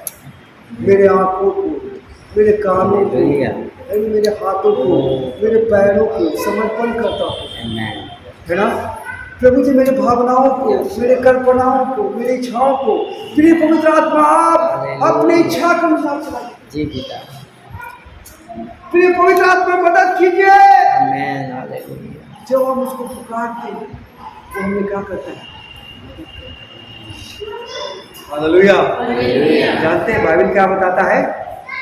मेरे आँखों को, मेरे कानों को, मेरे हाथों को, मेरे पैरों को समर्पण करता हूँ, है ना। प्रभु जी मेरे भावनाओं को, मेरे कल्पनाओं को, मेरी इच्छाओं को, प्रिय पवित्र आत्मा आप अपनी इच्छा के अनुसार चलाइए जी पिता। प्रिय पवित्र आत्मा मदद कीजिए। आमीन। हालेलुया। जब हम उसको पुकारते हैं तो हमें क्या करता है, हालेलुया। जानते हैं बाइबल क्या बताता है,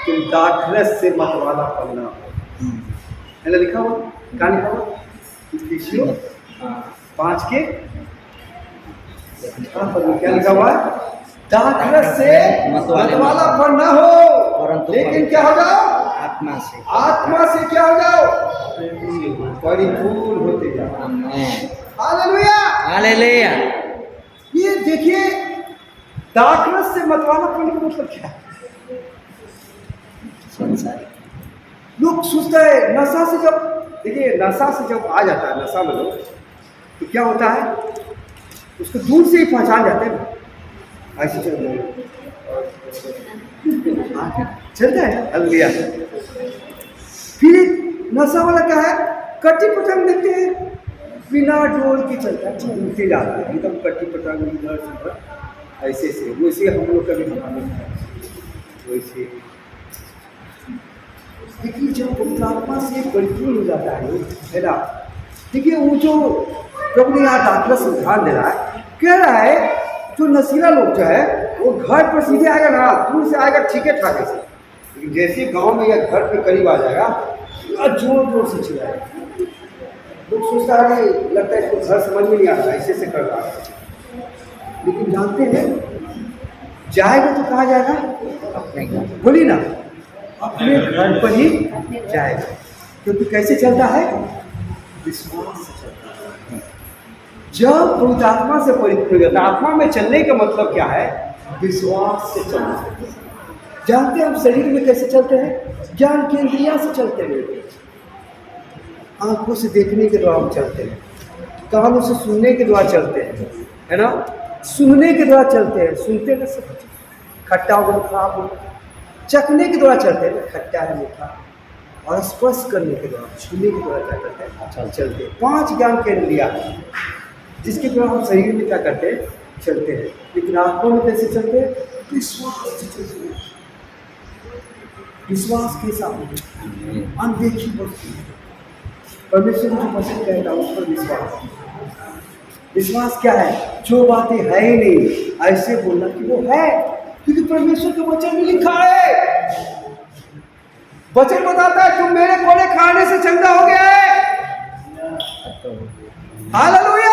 तुम दाखरस से मतवाला पढ़ना, है ना, लिखा हुआ, क्या लिखा हुआ, इफिसियों 5 के क्या लिखा हुआ है, दाखरस से मतवाला पढ़ना हो, परंतु लेकिन क्या हो जाओ, आत्मा से, आत्मा से क्या हो जाओ, परिपूर्ण होते जाओ। आमीन। हालेलुया। हालेलुया। ये देखिए दाखरस से मतवाला पढ़ने का मतलब क्या है? संसारी लोग सोचते हैं नशा से, जब देखिए नशा से जब आ जाता है नशा में लोग, तो क्या होता है, उसको दूर से ही पहचान जाते हैं, ऐसे चल रहे चलता है। हालेलुया। फिर नशा वाला क्या है, कटी पतंग देखते हैं, बिना डोल के चलता है, चलते जाता है एकदम कटी पतंग इधर से उधर, ऐसे से वैसे हम लोग कभी बनाने वैसे। देखिए जब पवित्र आत्मा से परिपूर्ण हो जाता है ना, देखिए वो जो प्रभु ने यहाँ दाखिला से ध्यान दे रहा है, कह रहा है जो नशीला लोग जो है वो घर पर सीधे आएगा ना, दूर से आएगा ठीक है ठाक से, लेकिन जैसे गांव में या घर पे करीब आ जाएगा जोर जोर से चिल्लाएगा। लोग सोचता है कि लगता है इसको घर समझ में नहीं आता, ऐसे से कर रहा है, लेकिन जानते हैं जाएगा तो कहाँ जाएगा, अपने घर, बोली ना, अपने घर पर ही जाएगा, क्योंकि कैसे चलता है, विश्वास से चलता है। जब पवित्र आत्मा से परिपूर्ण हो जाता है, आत्मा में चलने का मतलब क्या है, विश्वास से चलना। जानते हैं हम शरीर में कैसे चलते हैं, ज्ञान की इंद्रिया से चलते हैं, आंखों से देखने के द्वारा हम चलते हैं, कानों से सुनने के द्वारा चलते हैं, है ना, सुनने के द्वारा चलते हैं, सुनते हैं सब खट्टा हो मीठा हो, चखने के द्वारा चलते हैं, खट्टा है मीठा, और स्पर्श करने के द्वारा, छूने के द्वारा क्या करते हैं, चलते हैं। 5 ज्ञान के इंद्रिया जिसके द्वारा हम शरीर में क्या करते हैं, चलते हैं, लेकिन आत्मा में कैसे चलते हैं, विश्वास से चलते हैं। विश्वास के साथ अनदेखी वस्तु, परमेश्वर को जो पसंद कहता है उस पर विश्वास। विश्वास क्या है, जो बातें है ही नहीं ऐसे बोलना कि वो है, क्योंकि परमेश्वर के वचन में लिखा है, वचन बताता है तुम मेरे कोड़े खाने से चंगा हो गया है। हालेलुया।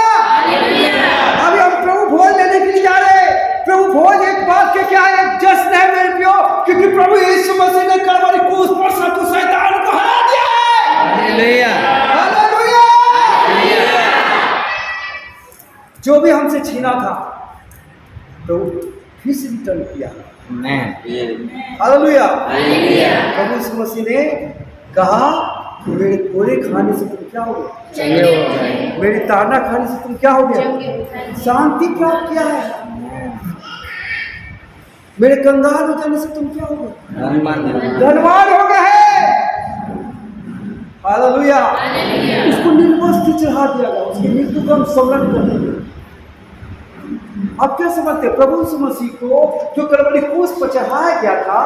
अभी हम प्रभु भोज लेने के लिए जा रहे हैं। प्रभु भोज एक बात के क्या है, जश्न है मेरे प्रियो, क्योंकि प्रभु यीशु मसीह ने कलवरी क्रूस पर शैतान को हरा दिया है। हालेलुया। हालेलुया। जो भी हमसे छीना था प्रभु फिर से रिटर्न किया। हालेलुया। प्रभु यीशु मसीह ने कहा मेरे कोड़े खाने से तुम क्या हो गए, मेरे ताना खाने से तुम क्या हो गए, शांति प्राप्त किया है, मेरे कंगाल हो जाने से तुम क्या हो गए, धनवान हो गए हैं। हालेलुया। उसको निर्वस्त्र चढ़ा दिया गया, उसकी मृत्यु को हम स्मरण कर दिया। अब क्या समझते, प्रभु यीशु मसीह को जो कलवरी क्रूस पर चढ़ाया गया था